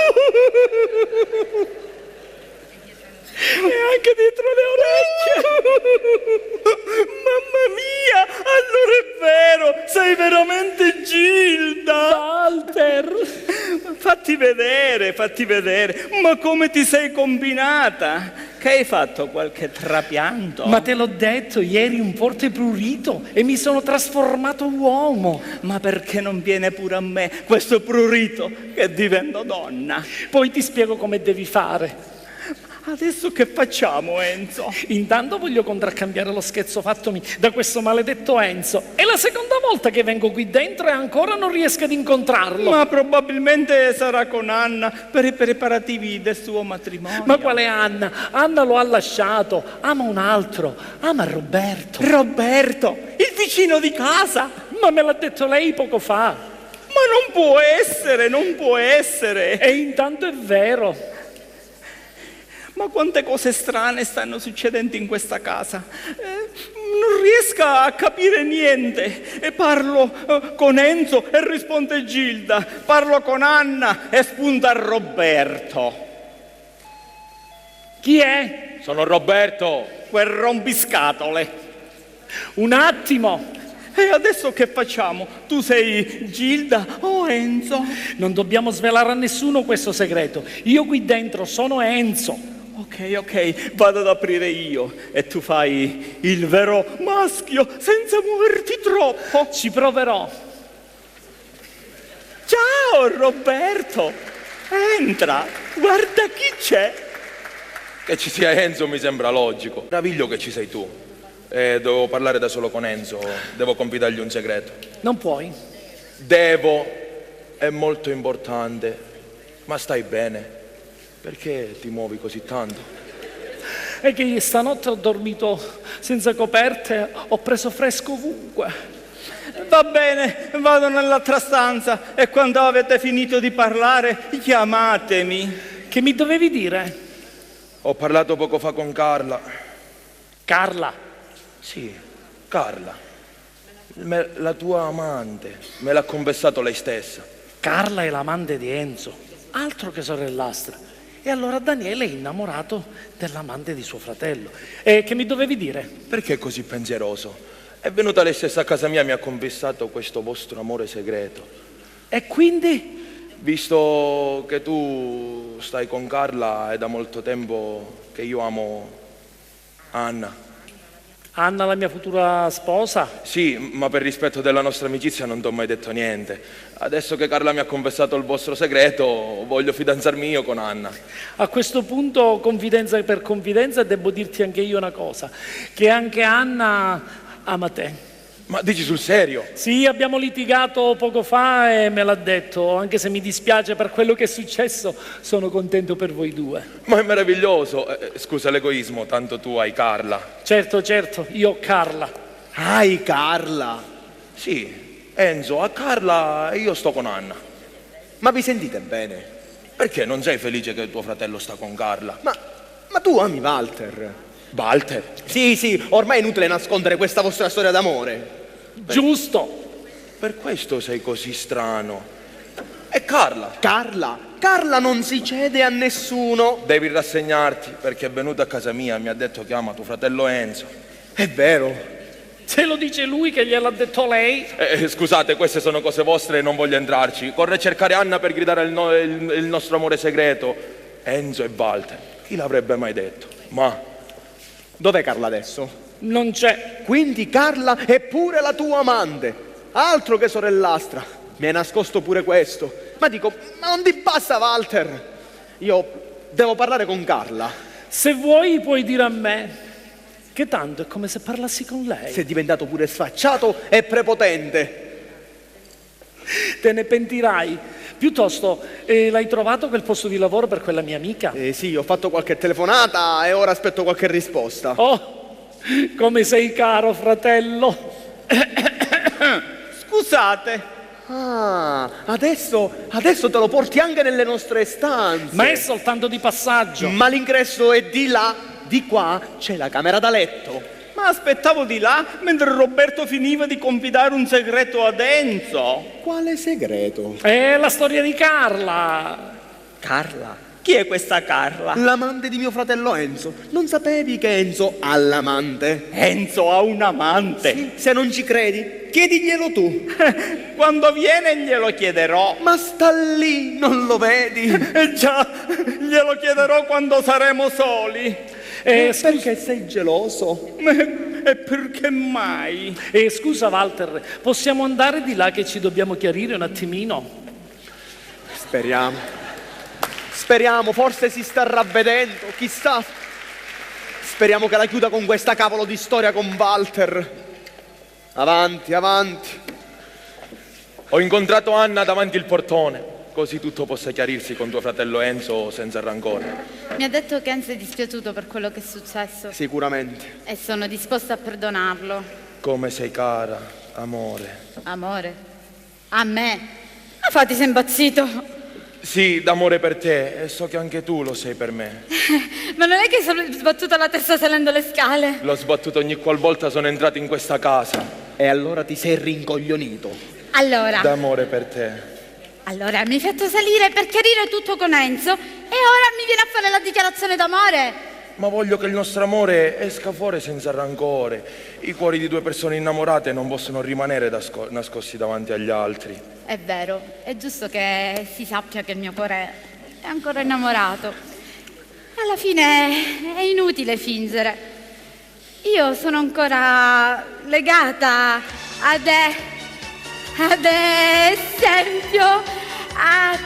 e anche dietro le orecchie. Mamma mia, allora è vero, sei veramente Gilda. Walter, Fatti vedere, ma come ti sei combinata? Che hai fatto qualche trapianto? ma te l'ho detto, ieri un forte prurito e mi sono trasformato uomo. Ma perché non viene pure a me questo prurito che divento donna? Poi ti spiego come devi fare. Adesso che facciamo, Enzo? Intanto voglio contraccambiare lo scherzo fattomi da questo maledetto Enzo. È la seconda volta che vengo qui dentro e ancora non riesco ad incontrarlo. Ma probabilmente sarà con Anna per i preparativi del suo matrimonio. Ma quale Anna? Anna lo ha lasciato, ama un altro, ama Roberto. Roberto, il vicino di casa? Ma me l'ha detto lei poco fa. Ma non può essere. E intanto è vero. Ma quante cose strane stanno succedendo in questa casa. Non riesco a capire niente. E parlo con Enzo e risponde Gilda. Parlo con Anna e spunta Roberto. Chi è? Sono Roberto. Quel rompiscatole. Un attimo. E adesso che facciamo? Tu sei Gilda o Enzo? Non dobbiamo svelare a nessuno questo segreto. Io qui dentro sono Enzo. Ok, vado ad aprire io e tu fai il vero maschio senza muoverti troppo. Ci proverò. Ciao Roberto, entra, guarda chi c'è. Che ci sia Enzo mi sembra logico. Meraviglio che ci sei tu. Devo parlare da solo con Enzo, devo confidargli un segreto. Non puoi. Devo, è molto importante. Ma stai bene? Perché ti muovi così tanto? È che stanotte ho dormito senza coperte, ho preso fresco ovunque. Va bene, vado nell'altra stanza e quando avete finito di parlare chiamatemi. Che mi dovevi dire? Ho parlato poco fa con Carla. Carla. Sì, Carla. La tua amante. Me l'ha confessato lei stessa. Carla è l'amante di Enzo, altro che sorellastra. E allora Daniele è innamorato dell'amante di suo fratello. E che mi dovevi dire? Perché così pensieroso? È venuta lei stessa a casa mia e mi ha confessato questo vostro amore segreto. E quindi? Visto che tu stai con Carla, è da molto tempo che io amo Anna. Anna, la mia futura sposa? Sì, ma per rispetto della nostra amicizia non ti ho mai detto niente. Adesso che Carla mi ha confessato il vostro segreto, voglio fidanzarmi io con Anna. A questo punto, confidenza per confidenza, devo dirti anche io una cosa, che anche Anna ama te. Ma dici sul serio? Sì, abbiamo litigato poco fa e me l'ha detto, anche se mi dispiace per quello che è successo, sono contento per voi due. Ma è meraviglioso. Scusa l'egoismo, tanto tu hai Carla. Certo, io ho Carla. Hai Carla? Sì, Enzo ha Carla e io sto con Anna. Ma vi sentite bene? Perché non sei felice che tuo fratello sta con Carla? Ma tu ami Walter? Walter? Sì, ormai è inutile nascondere questa vostra storia d'amore. Giusto. Per questo sei così strano. E Carla? Carla non si cede a nessuno. Devi rassegnarti, perché è venuta a casa mia e mi ha detto che ama tuo fratello Enzo. È vero. Se lo dice lui che gliel'ha detto lei. Scusate, queste sono cose vostre e non voglio entrarci. Corre a cercare Anna per gridare il nostro amore segreto. Enzo e Walter. Chi l'avrebbe mai detto? Ma Dov'è Carla adesso? Non c'è. Quindi Carla è pure la tua amante. Altro che sorellastra. Mi hai nascosto pure questo. Ma non ti basta, Walter? Io devo parlare con Carla. Se vuoi puoi dire a me che tanto è come se parlassi con lei. Sei diventato pure sfacciato e prepotente. Te ne pentirai. Piuttosto, l'hai trovato quel posto di lavoro per quella mia amica? Sì, ho fatto qualche telefonata e ora aspetto qualche risposta. Oh, come sei caro, fratello. Scusate, Ah, adesso te lo porti anche nelle nostre stanze. Ma è soltanto di passaggio. Ma l'ingresso è di là, di qua c'è la camera da letto. ma aspettavo di là mentre Roberto finiva di confidare un segreto ad Enzo. Quale segreto? È la storia di Carla. Carla? Chi è questa Carla? L'amante di mio fratello Enzo. Non sapevi che Enzo ha l'amante? Enzo ha un amante. Sì, se non ci credi, chiediglielo tu. Quando viene glielo chiederò. Ma sta lì, non lo vedi? Già, glielo chiederò quando saremo soli. Perché sei geloso? E perché mai? Scusa Walter, possiamo andare di là che ci dobbiamo chiarire un attimino? Speriamo, forse si sta ravvedendo, chissà. Speriamo che la chiuda con questa cavolo di storia con Walter. Avanti. Ho incontrato Anna davanti il portone, così tutto possa chiarirsi con tuo fratello Enzo senza rancore. Mi ha detto che Enzo è dispiaciuto per quello che è successo Sicuramente. e sono disposta a perdonarlo. Come sei cara, amore. Amore? A me? Ma fatti, sei impazzito. Sì, d'amore per te, e so che anche tu lo sei per me. Ma non è che sono sbattuta la testa salendo le scale? L'ho sbattuto ogni qualvolta sono entrato in questa casa. E allora ti sei rincoglionito. Allora D'amore per te. mi hai fatto salire per chiarire tutto con Enzo e ora mi viene a fare la dichiarazione d'amore. Ma voglio che il nostro amore esca fuori senza rancore. I cuori di due persone innamorate non possono rimanere nascosti davanti agli altri. È vero, è giusto che si sappia che il mio cuore è ancora innamorato. Alla fine è inutile fingere. Io sono ancora legata ad esempio a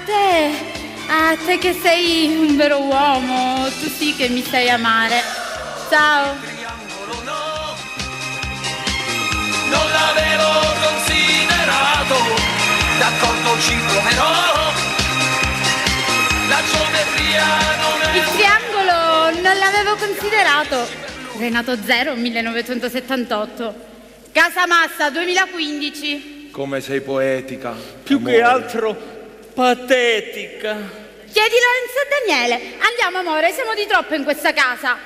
te che sei un vero uomo, tu sì che mi sai amare. Ciao. Non l'avevo considerato, d'accordo ci proverò. La geometria non è... Il triangolo non l'avevo considerato. Renato Zero, 1978. Casa Massa, 2015. Come sei poetica. Più amore. che altro patetica. Chiedilo a Enzo e Daniele. Andiamo, amore, siamo di troppo in questa casa.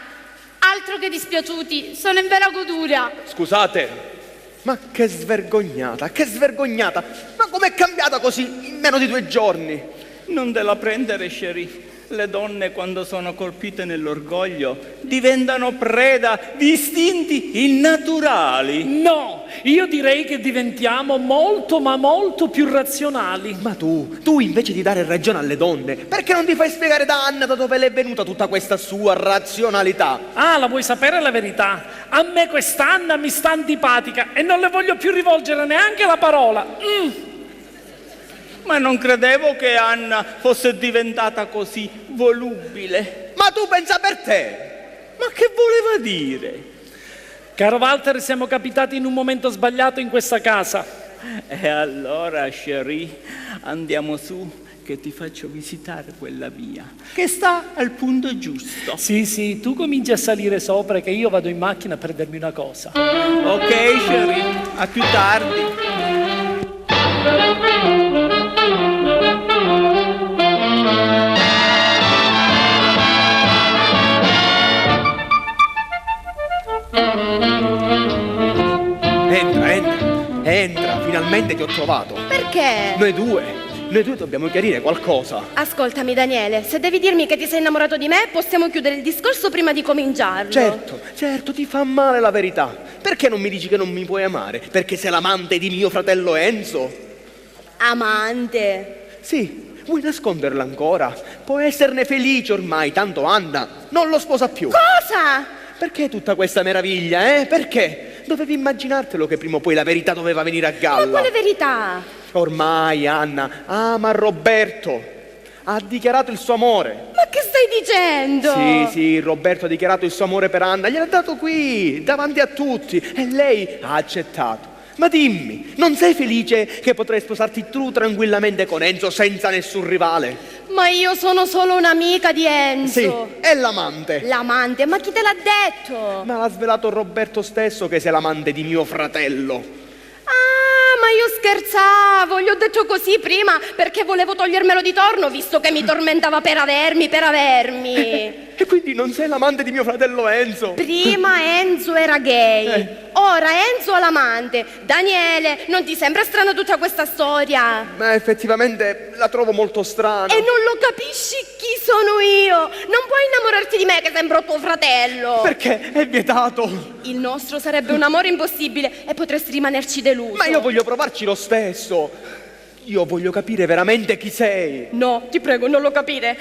Altro che dispiaciuti, sono in vera goduria. Scusate, Ma che svergognata. Ma com'è cambiata così in meno di 2 giorni? Non te la prendere, Sherry. Le donne, quando sono colpite nell'orgoglio, diventano preda di istinti innaturali. No, io direi che diventiamo molto ma molto più razionali. Ma tu invece di dare ragione alle donne, perché non ti fai spiegare da Anna da dove le è venuta tutta questa sua razionalità? Ah, la vuoi sapere la verità? A me quest'Anna mi sta antipatica e non le voglio più rivolgere neanche la parola. Ma non credevo che Anna fosse diventata così volubile. Ma tu pensa per te? Ma che voleva dire? Caro Walter, siamo capitati in un momento sbagliato in questa casa. E allora, Sherry, andiamo su che ti faccio visitare quella via, che sta al punto giusto. Sì, tu cominci a salire sopra che io vado in macchina a prendermi una cosa. Ok, Sherry, a più tardi. Entra. Entra, finalmente ti ho trovato. Perché? Noi due dobbiamo chiarire qualcosa. Ascoltami Daniele, se devi dirmi che ti sei innamorato di me, possiamo chiudere il discorso prima di cominciarlo. Certo, ti fa male la verità. Perché non mi dici che non mi puoi amare? Perché sei l'amante di mio fratello Enzo? Amante? Sì, vuoi nasconderla ancora? Può esserne felice ormai, tanto Anna non lo sposa più. Cosa? Perché tutta questa meraviglia, eh? Perché? Dovevi immaginartelo che prima o poi la verità doveva venire a galla. Ma quale verità? Ormai Anna ama Roberto. Ha dichiarato il suo amore. Ma che stai dicendo? Sì, Roberto ha dichiarato il suo amore per Anna. Gliel'ha dato qui, davanti a tutti. E lei ha accettato. Ma dimmi, non sei felice che potrai sposarti tu tranquillamente con Enzo senza nessun rivale? Ma io sono solo un'amica di Enzo. Sì, è l'amante. L'amante? Ma chi te l'ha detto? Ma l'ha svelato Roberto stesso che sei l'amante di mio fratello. Ah, ma io scherzavo, gli ho detto così prima perché volevo togliermelo di torno, visto che mi tormentava per avermi. E quindi non sei l'amante di mio fratello Enzo? Prima Enzo era gay, ora Enzo ha l'amante. Daniele, non ti sembra strana tutta questa storia? Ma effettivamente la trovo molto strana. E non lo capisci chi sono io? Non puoi innamorarti di me che sembro tuo fratello. Perché è vietato. Il nostro sarebbe un amore impossibile e potresti rimanerci deluso. Ma io voglio provarci lo stesso. Io voglio capire veramente chi sei. No, ti prego, non lo capire.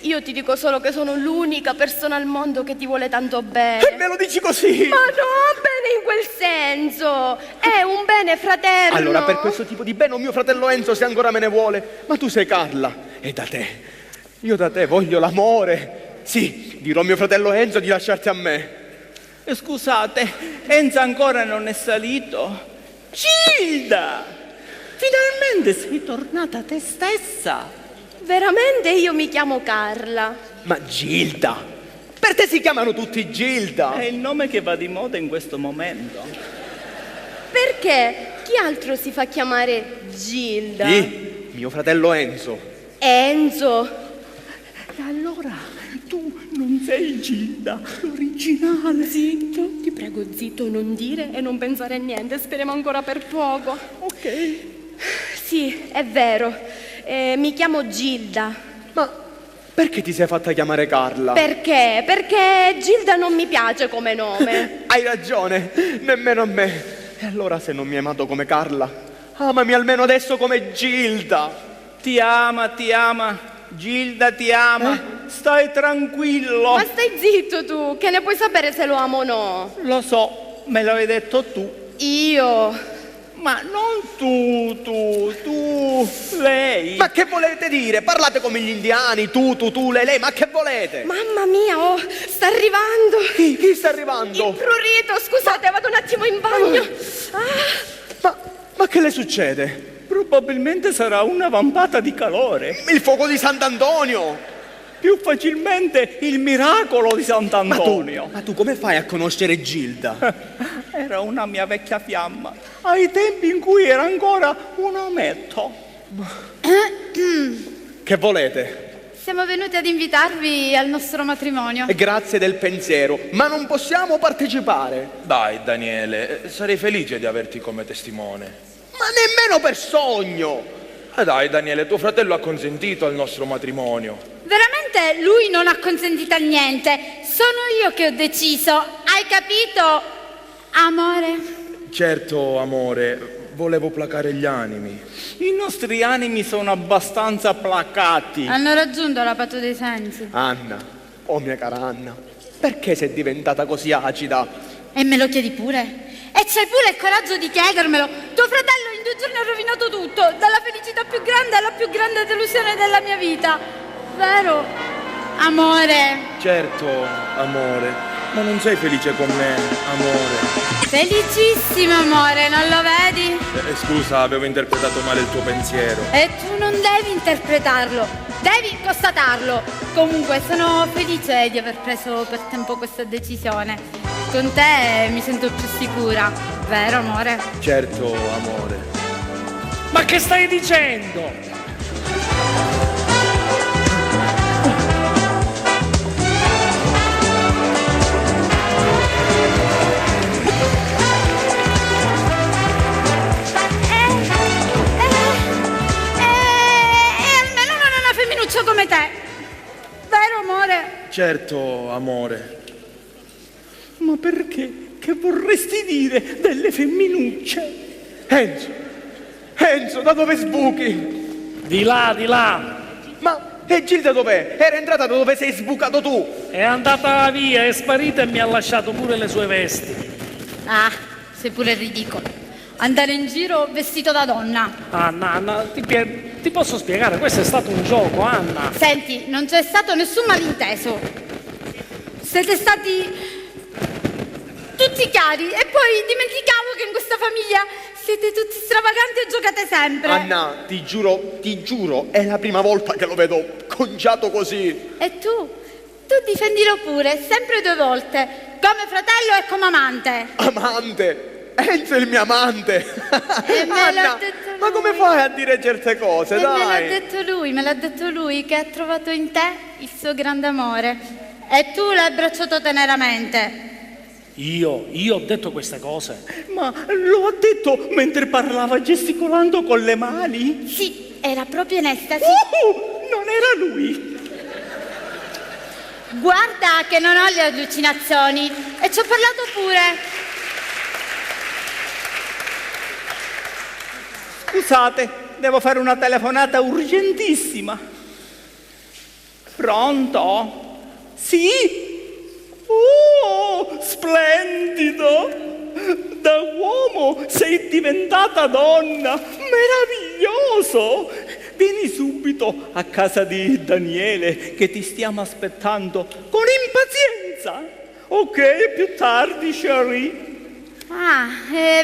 Io ti dico solo che sono l'unica persona al mondo che ti vuole tanto bene. E me lo dici così? Ma no, bene in quel senso. È un bene fraterno. Allora, per questo tipo di bene, mio fratello Enzo, se ancora me ne vuole. Ma tu sei Carla. E da te. Io da te voglio l'amore. Sì, dirò a mio fratello Enzo di lasciarti a me. Scusate, Enzo ancora non è salito? Gilda! Finalmente sei tornata te stessa. Veramente io mi chiamo Carla. Ma Gilda? Per te si chiamano tutti Gilda. È il nome che va di moda in questo momento. Perché? Chi altro si fa chiamare Gilda? Sì, mio fratello Enzo. Enzo. E allora tu non sei Gilda, l'originale. Zitto, ti prego zitto, non dire e non pensare a niente. Speriamo ancora per poco. Ok. Sì, è vero. Mi chiamo Gilda. Ma perché ti sei fatta chiamare Carla? Perché? Perché Gilda non mi piace come nome. Hai ragione, nemmeno a me. E allora se non mi hai amato come Carla, amami almeno adesso come Gilda. Ti ama. Gilda ti ama. Stai tranquillo. Ma stai zitto tu, che ne puoi sapere se lo amo o no? Lo so, me l'avevi detto tu. Io? Ma non tu, lei. Ma che volete dire? Parlate come gli indiani, tu, lei, ma che volete? Mamma mia, sta arrivando. Chi sta arrivando? Il prurito, scusate, vado un attimo in bagno. Ma che le succede? Probabilmente sarà una vampata di calore. Il fuoco di Sant'Antonio! Più facilmente il miracolo di Sant'Antonio. Ma tu come fai a conoscere Gilda? Era una mia vecchia fiamma, ai tempi in cui era ancora un ometto. Che volete? Siamo venuti ad invitarvi al nostro matrimonio. E grazie del pensiero, ma non possiamo partecipare. Dai Daniele, sarei felice di averti come testimone. Ma nemmeno per sogno. Dai Daniele, tuo fratello ha consentito al nostro matrimonio. Veramente lui non ha consentito a niente. Sono io che ho deciso. Hai capito, amore? Certo, amore, volevo placare gli animi. I nostri animi sono abbastanza placati. Hanno raggiunto la pace dei sensi. Anna, oh mia cara Anna, perché sei diventata così acida? E me lo chiedi pure? E c'hai pure il coraggio di chiedermelo. Tuo fratello in 2 giorni ha rovinato tutto, dalla felicità più grande alla più grande delusione della mia vita. Vero, amore? Certo, amore, ma non sei felice con me, amore. Felicissimo, amore, non lo vedi? Scusa, avevo interpretato male il tuo pensiero. E tu non devi interpretarlo, devi constatarlo. Comunque sono felice di aver preso per tempo questa decisione. Con te mi sento più sicura, vero amore? Certo, amore. Ma che stai dicendo? Certo, amore. Ma perché? Che vorresti dire delle femminucce? Enzo, da dove sbuchi? Di là, di là. Ma e Gilda dov'è? Era entrata da dove sei sbucato tu. È andata via, è sparita e mi ha lasciato pure le sue vesti. Ah, sei pure ridicolo. Andare in giro vestito da donna. Anna, ti posso spiegare? Questo è stato un gioco, Anna. Senti, non c'è stato nessun malinteso. Siete stati tutti chiari e poi dimenticavo che in questa famiglia siete tutti stravaganti e giocate sempre. Anna, ti giuro, è la prima volta che lo vedo conciato così. E tu difendilo pure, sempre 2 volte, come fratello e come amante. Amante? Enzo è il mio amante. E me Anna, l'ha detto lui. ma come fai a dire certe cose, E dai? me l'ha detto lui che ha trovato in te il suo grande amore. E tu l'hai abbracciato teneramente. Io ho detto queste cose. Ma lo ha detto mentre parlava gesticolando con le mani? Sì, era proprio in estasi. Non era lui. Guarda che non ho le allucinazioni e ci ho parlato pure. Scusate, devo fare una telefonata urgentissima. Pronto? Sì? Oh, splendido! Da uomo sei diventata donna! Meraviglioso! Vieni subito a casa di Daniele che ti stiamo aspettando con impazienza. Ok, più tardi, Cherie. Ah,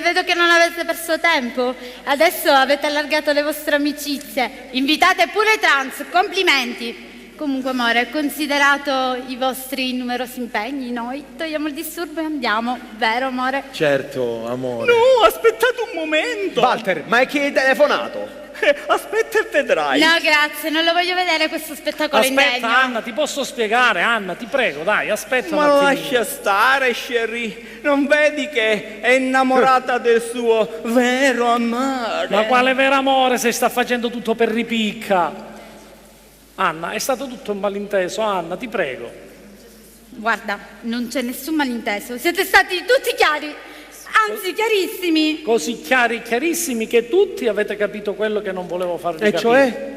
vedo che non avete perso tempo. Adesso avete allargato le vostre amicizie. Invitate pure i trans, complimenti. Comunque, amore, considerato i vostri numerosi impegni, noi togliamo il disturbo e andiamo, vero, amore? Certo, amore. No, aspettate un momento. Walter, ma è chi hai telefonato? Aspetta e vedrai. No, grazie, non lo voglio vedere questo spettacolo Aspetta, indegno. Anna, ti posso spiegare, Anna, ti prego, dai, aspetta un Ma attimino. lascia stare, Cherie. Non vedi che è innamorata del suo vero amore? Ma quale vero amore se sta facendo tutto per ripicca? Anna, è stato tutto un malinteso, Anna, ti prego. Guarda, non c'è nessun malinteso. Siete stati tutti chiari, anzi chiarissimi. Così chiari, chiarissimi che tutti avete capito quello che non volevo farvi E capire. cioè?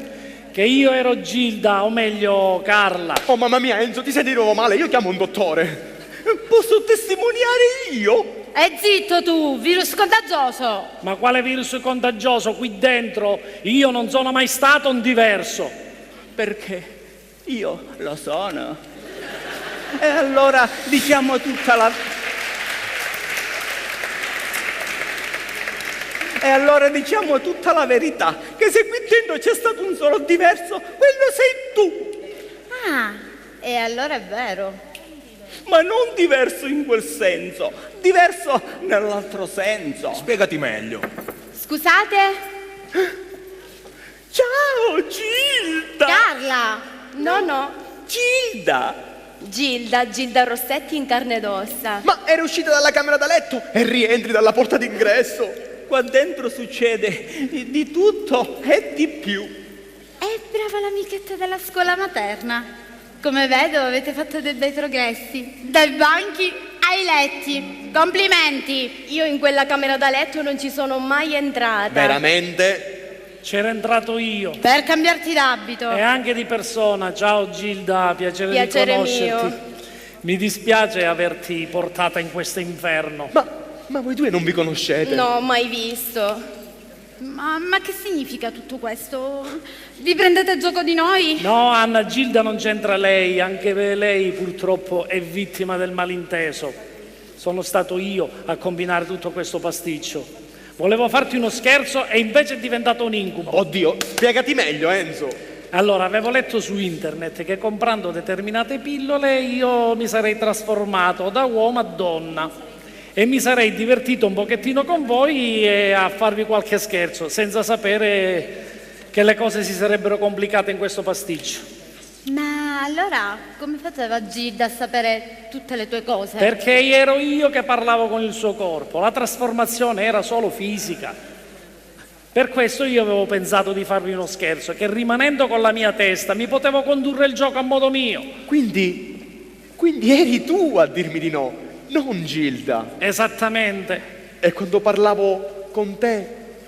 Che io ero Gilda, o meglio Carla. Oh mamma mia, Enzo, ti sei di nuovo male? Io chiamo un dottore. Posso testimoniare io? E zitto tu, virus contagioso. Ma quale virus contagioso qui dentro? Io non sono mai stato un diverso. Perché io lo sono. E allora diciamo tutta la... E allora diciamo tutta la verità, che se qui dentro c'è stato un solo diverso, quello sei tu. Ah, e allora è vero. Ma non diverso in quel senso, diverso nell'altro senso. Spiegati meglio. Scusate? Ciao Gilda! Carla! No, Gilda Rossetti in carne ed ossa. Ma eri uscita dalla camera da letto e rientri dalla porta d'ingresso. Qua dentro succede di tutto e di più. È brava l'amichetta della scuola materna. Come vedo avete fatto dei bei progressi. Dai banchi ai letti. Complimenti. Io in quella camera da letto non ci sono mai entrata. Veramente? C'era entrato io. Per cambiarti d'abito. E anche di persona. Ciao Gilda, piacere Piacere di conoscerti. mio. Mi dispiace averti portata in questo inferno. Ma voi due non vi conoscete? No, mai visto. Ma che significa tutto questo? Vi prendete gioco di noi? No, Anna, Gilda non c'entra lei, anche lei purtroppo è vittima del malinteso. Sono stato io a combinare tutto questo pasticcio. Volevo farti uno scherzo e invece è diventato un incubo. Oddio, spiegati meglio, Enzo. Allora, avevo letto su internet che comprando determinate pillole io mi sarei trasformato da uomo a donna e mi sarei divertito un pochettino con voi e a farvi qualche scherzo, senza sapere che le cose si sarebbero complicate in questo pasticcio. Ma allora come faceva Gilda a sapere tutte le tue cose? Perché ero io che parlavo con il suo corpo, la trasformazione era solo fisica. Per questo io avevo pensato di farvi uno scherzo, che rimanendo con la mia testa mi potevo condurre il gioco a modo mio. Quindi Quindi eri tu a dirmi di no, non Gilda. Esattamente. E quando parlavo con te,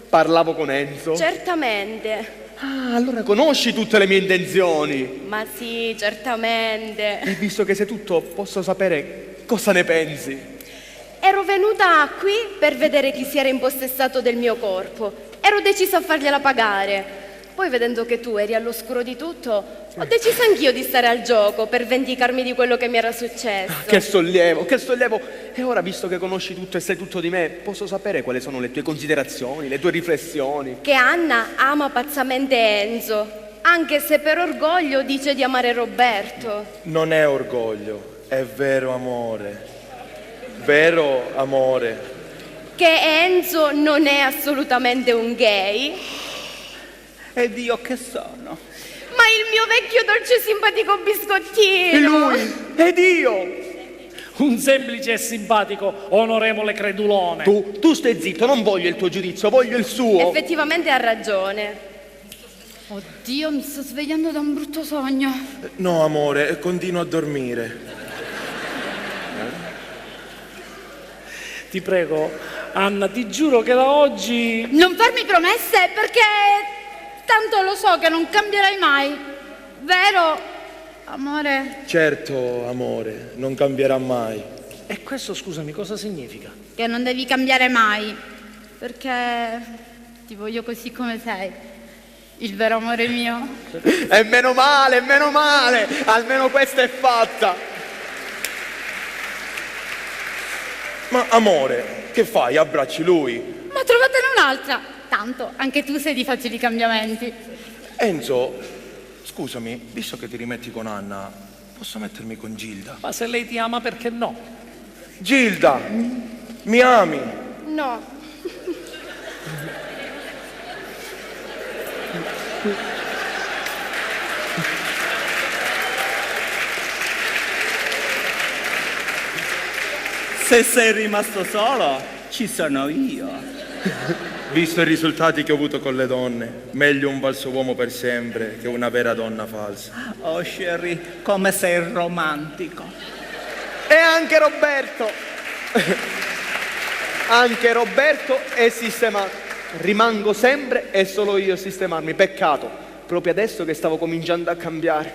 parlavo con Enzo? Certamente. Ah, allora conosci tutte le mie intenzioni. Ma sì, certamente. E visto che sai tutto, posso sapere cosa ne pensi? Ero venuta qui per vedere chi si era impossessato del mio corpo. Ero decisa a fargliela pagare. Poi, vedendo che tu eri all'oscuro di tutto, ho deciso anch'io di stare al gioco per vendicarmi di quello che mi era successo. Che sollievo, che sollievo. E ora, visto che conosci tutto e sai tutto di me, posso sapere quali sono le tue considerazioni, le tue riflessioni? Che Anna ama pazzamente Enzo, anche se per orgoglio dice di amare Roberto. Non è orgoglio, è vero amore. Vero amore. Che Enzo non è assolutamente un gay. Ed io che sono? Ma il mio vecchio dolce simpatico biscottino. E lui? Ed io? Un semplice e simpatico onorevole credulone. Tu stai zitto, non voglio il tuo giudizio, voglio il suo. Effettivamente ha ragione. Oddio, mi sto svegliando da un brutto sogno. No amore, continuo a dormire. Ti prego, Anna, ti giuro che da oggi... Non farmi promesse perché tanto lo so che non cambierai mai. Vero, amore? Certo amore, non cambierà mai. E questo, scusami, cosa significa? Che non devi cambiare mai. Perché ti voglio così come sei. Il vero amore mio. E meno male, almeno questa è fatta. Ma amore, che fai? Abbracci lui? Ma trovatene un'altra. Tanto, anche tu sei di facili cambiamenti. Enzo, scusami, visto che ti rimetti con Anna, posso mettermi con Gilda? Ma se lei ti ama, perché no? Gilda, mi ami? No. Se sei rimasto solo, ci sono io. Visto i risultati che ho avuto con le donne, meglio un falso uomo per sempre che una vera donna falsa. Oh, Sherry, come sei romantico. E anche Roberto. Anche Roberto è sistemato. Rimango sempre e solo io a sistemarmi. Peccato, proprio adesso che stavo cominciando a cambiare.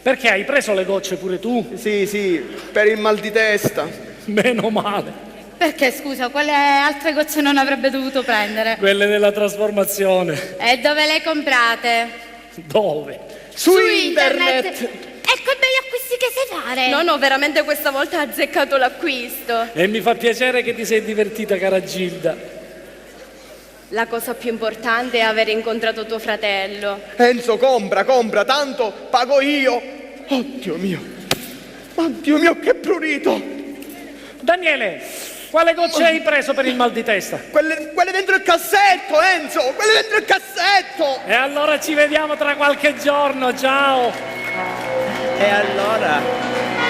Perché hai preso le gocce pure tu? Sì, per il mal di testa. Meno male. Perché, scusa, quale altre gocce non avrebbe dovuto prendere? Quelle della trasformazione. E dove le comprate? Dove? Su internet. Ecco i bei acquisti che sai fare. No, veramente questa volta ha azzeccato l'acquisto. E mi fa piacere che ti sei divertita, cara Gilda. La cosa più importante è aver incontrato tuo fratello. Enzo, compra, tanto pago io. Oh Dio mio, che prurito. Daniele, quale gocce hai preso per il mal di testa? Quelle dentro il cassetto, Enzo, quelle dentro il cassetto. E allora ci vediamo tra qualche giorno, ciao. E allora,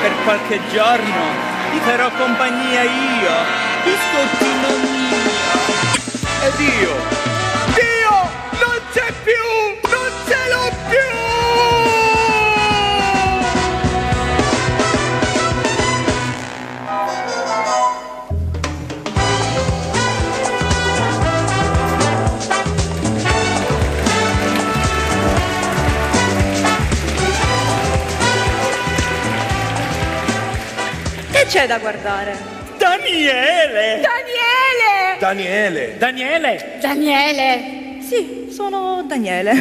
per qualche giorno, ti farò compagnia io, biscottino mio. Ed io, non c'è più, non ce l'ho più. Che c'è da guardare? Daniele! Daniele? Sì, sono Daniele.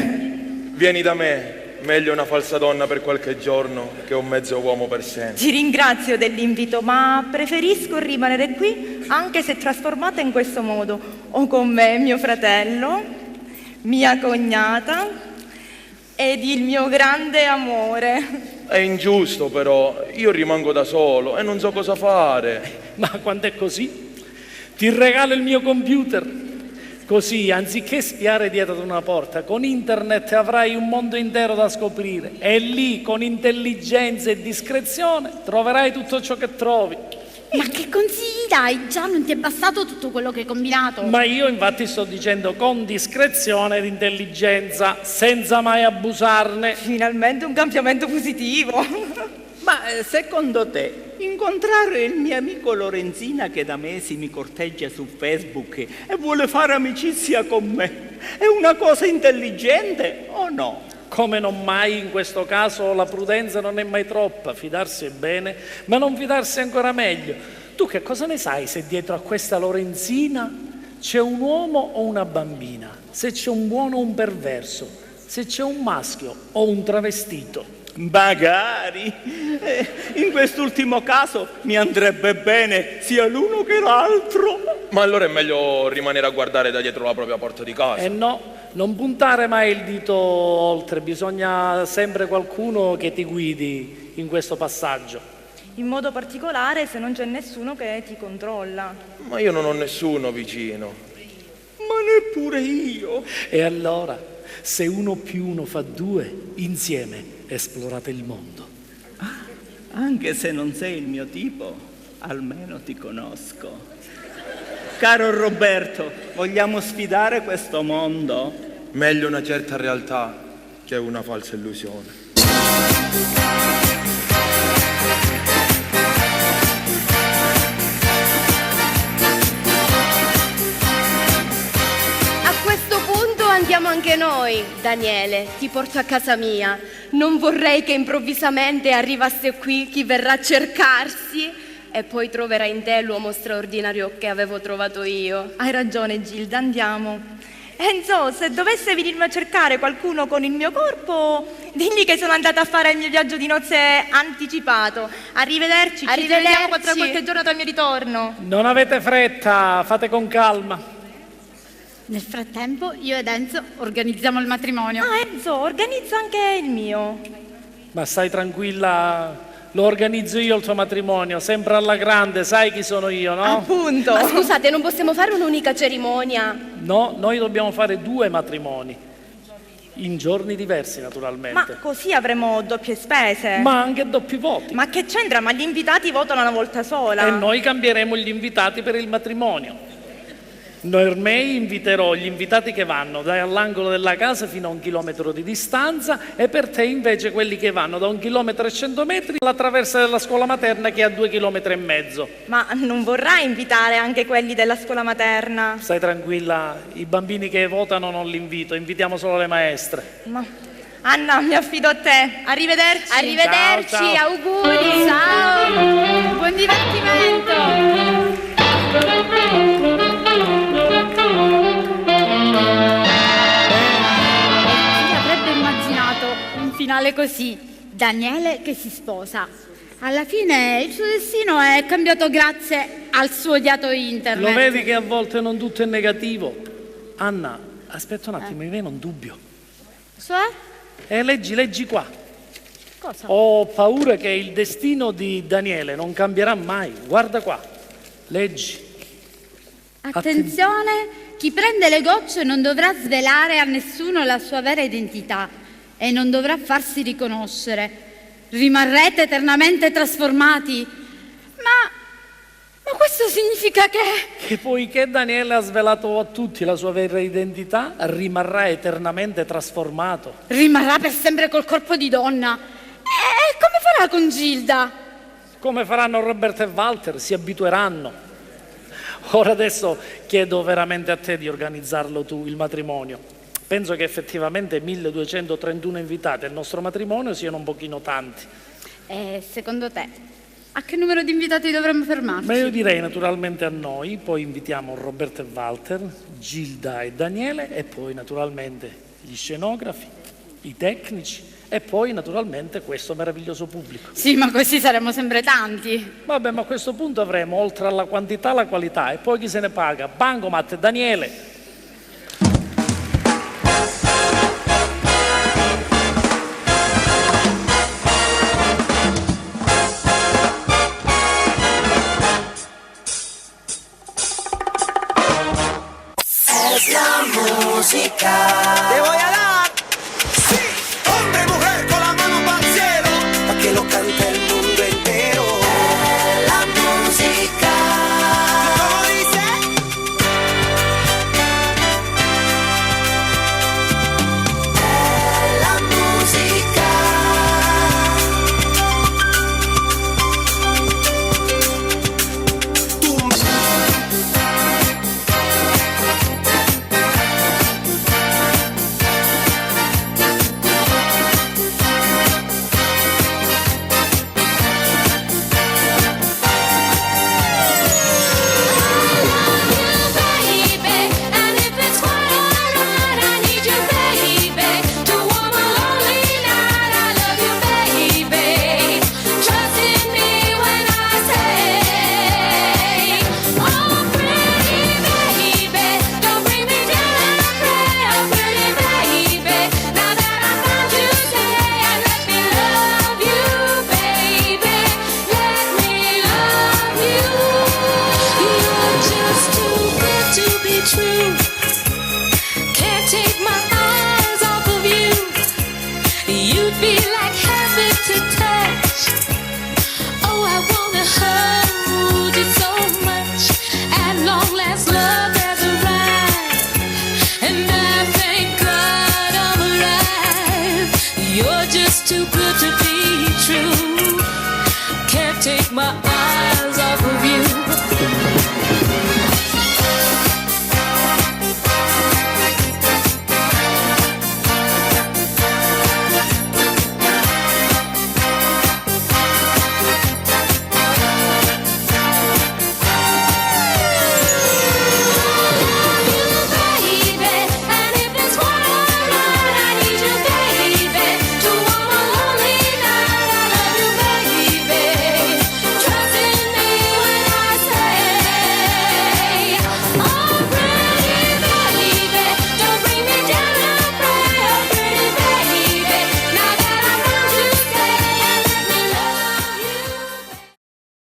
Vieni da me, meglio una falsa donna per qualche giorno che un mezzo uomo per sempre. Ti ringrazio dell'invito, ma preferisco rimanere qui anche se trasformata in questo modo. Ho con me mio fratello, mia cognata ed il mio grande amore. È ingiusto però, io rimango da solo e non so cosa fare. Ma quando è così, ti regalo il mio computer. Così, anziché spiare dietro ad una porta, con internet avrai un mondo intero da scoprire. E lì, con intelligenza e discrezione, troverai tutto ciò che trovi. Ma che consigli dai? Già non ti è bastato tutto quello che hai combinato? Ma io infatti sto dicendo con discrezione ed intelligenza, senza mai abusarne. Finalmente un cambiamento positivo. Ma secondo te, incontrare il mio amico Lorenzina che da mesi mi corteggia su Facebook e vuole fare amicizia con me, è una cosa intelligente o no? Come non mai in questo caso la prudenza non è mai troppa, fidarsi è bene, ma non fidarsi è ancora meglio. Tu che cosa ne sai se dietro a questa Lorenzina c'è un uomo o una bambina, se c'è un buono o un perverso, se c'è un maschio o un travestito? Magari. In quest'ultimo caso mi andrebbe bene sia l'uno che l'altro. Ma allora è meglio rimanere a guardare da dietro la propria porta di casa. Eh no, non puntare mai il dito oltre, bisogna sempre qualcuno che ti guidi in questo passaggio. In modo particolare se non c'è nessuno che ti controlla. Ma io non ho nessuno vicino. Ma neppure io. E allora, se 1 più 1 fa 2, insieme esplorate il mondo. Anche se non sei il mio tipo, almeno ti conosco. Caro Roberto, vogliamo sfidare questo mondo? Meglio una certa realtà che una falsa illusione. Andiamo anche noi, Daniele, ti porto a casa mia. Non vorrei che improvvisamente arrivasse qui chi verrà a cercarsi e poi troverà in te l'uomo straordinario che avevo trovato io. Hai ragione, Gilda, andiamo. Enzo, se dovesse venirmi a cercare qualcuno con il mio corpo, digli che sono andata a fare il mio viaggio di nozze anticipato. Arrivederci, ci vediamo tra qualche giorno dal mio ritorno. Non avete fretta, fate con calma. Nel frattempo io ed Enzo organizziamo il matrimonio. Ah, Enzo, organizza anche il mio. Ma stai tranquilla, lo organizzo io il tuo matrimonio, sempre alla grande, sai chi sono io, no? Appunto. Ma scusate, non possiamo fare un'unica cerimonia? No, noi dobbiamo fare 2 matrimoni, in giorni diversi naturalmente. Ma così avremo doppie spese. Ma anche doppi voti. Ma che c'entra? Ma gli invitati votano una volta sola. E noi cambieremo gli invitati per il matrimonio. Per me inviterò gli invitati che vanno dall'angolo della casa fino a 1 chilometro di distanza e per te invece quelli che vanno da 1 chilometro e 100 metri alla traversa della scuola materna che è a 2,5 chilometri. Ma non vorrai invitare anche quelli della scuola materna? Stai tranquilla, i bambini che votano non li invito, invitiamo solo le maestre. Ma Anna, mi affido a te. Arrivederci. Arrivederci, ciao. auguri, ciao. Buon divertimento. Chi avrebbe immaginato un finale così? Daniele che si sposa. Alla fine il suo destino è cambiato grazie al suo odiato internet. Lo vedi che a volte non tutto è negativo? Anna, aspetta un attimo, mi viene un dubbio. Cioè? Leggi qua. Cosa? Ho paura che il destino di Daniele non cambierà mai. Guarda qua, leggi. Attenzione, chi prende le gocce non dovrà svelare a nessuno la sua vera identità e non dovrà farsi riconoscere. Rimarrete eternamente trasformati. Ma questo significa che Poiché Daniele ha svelato a tutti la sua vera identità, rimarrà eternamente trasformato. rimarrà per sempre col corpo di donna. E come farà con Gilda? Come faranno Roberto e Walter, si abitueranno. Ora adesso chiedo veramente a te di organizzarlo tu, il matrimonio. Penso che effettivamente 1231 invitati al nostro matrimonio siano un pochino tanti. Secondo te, a che numero di invitati dovremmo fermarci? Ma io direi naturalmente a noi, poi invitiamo Roberto e Walter, Gilda e Daniele e poi naturalmente gli scenografi, i tecnici e poi naturalmente questo meraviglioso pubblico. Sì, ma così saremo sempre tanti. Vabbè, ma a questo punto avremo oltre alla quantità la qualità e poi chi se ne paga? Bancomat, Daniele. Es la música. Te voy a dar. Sí, hombre y mujer con la mano para el cielo. Pa' que lo cante el mundo entero. Es la música. ¿Cómo dice? Es la música. true. Can't take my eyes off of you. You'd be like heaven to touch. Oh, I wanna hold you so much. At long last, love has arrived, and I thank God I'm alive. You're just too good to be true. Can't take my eyes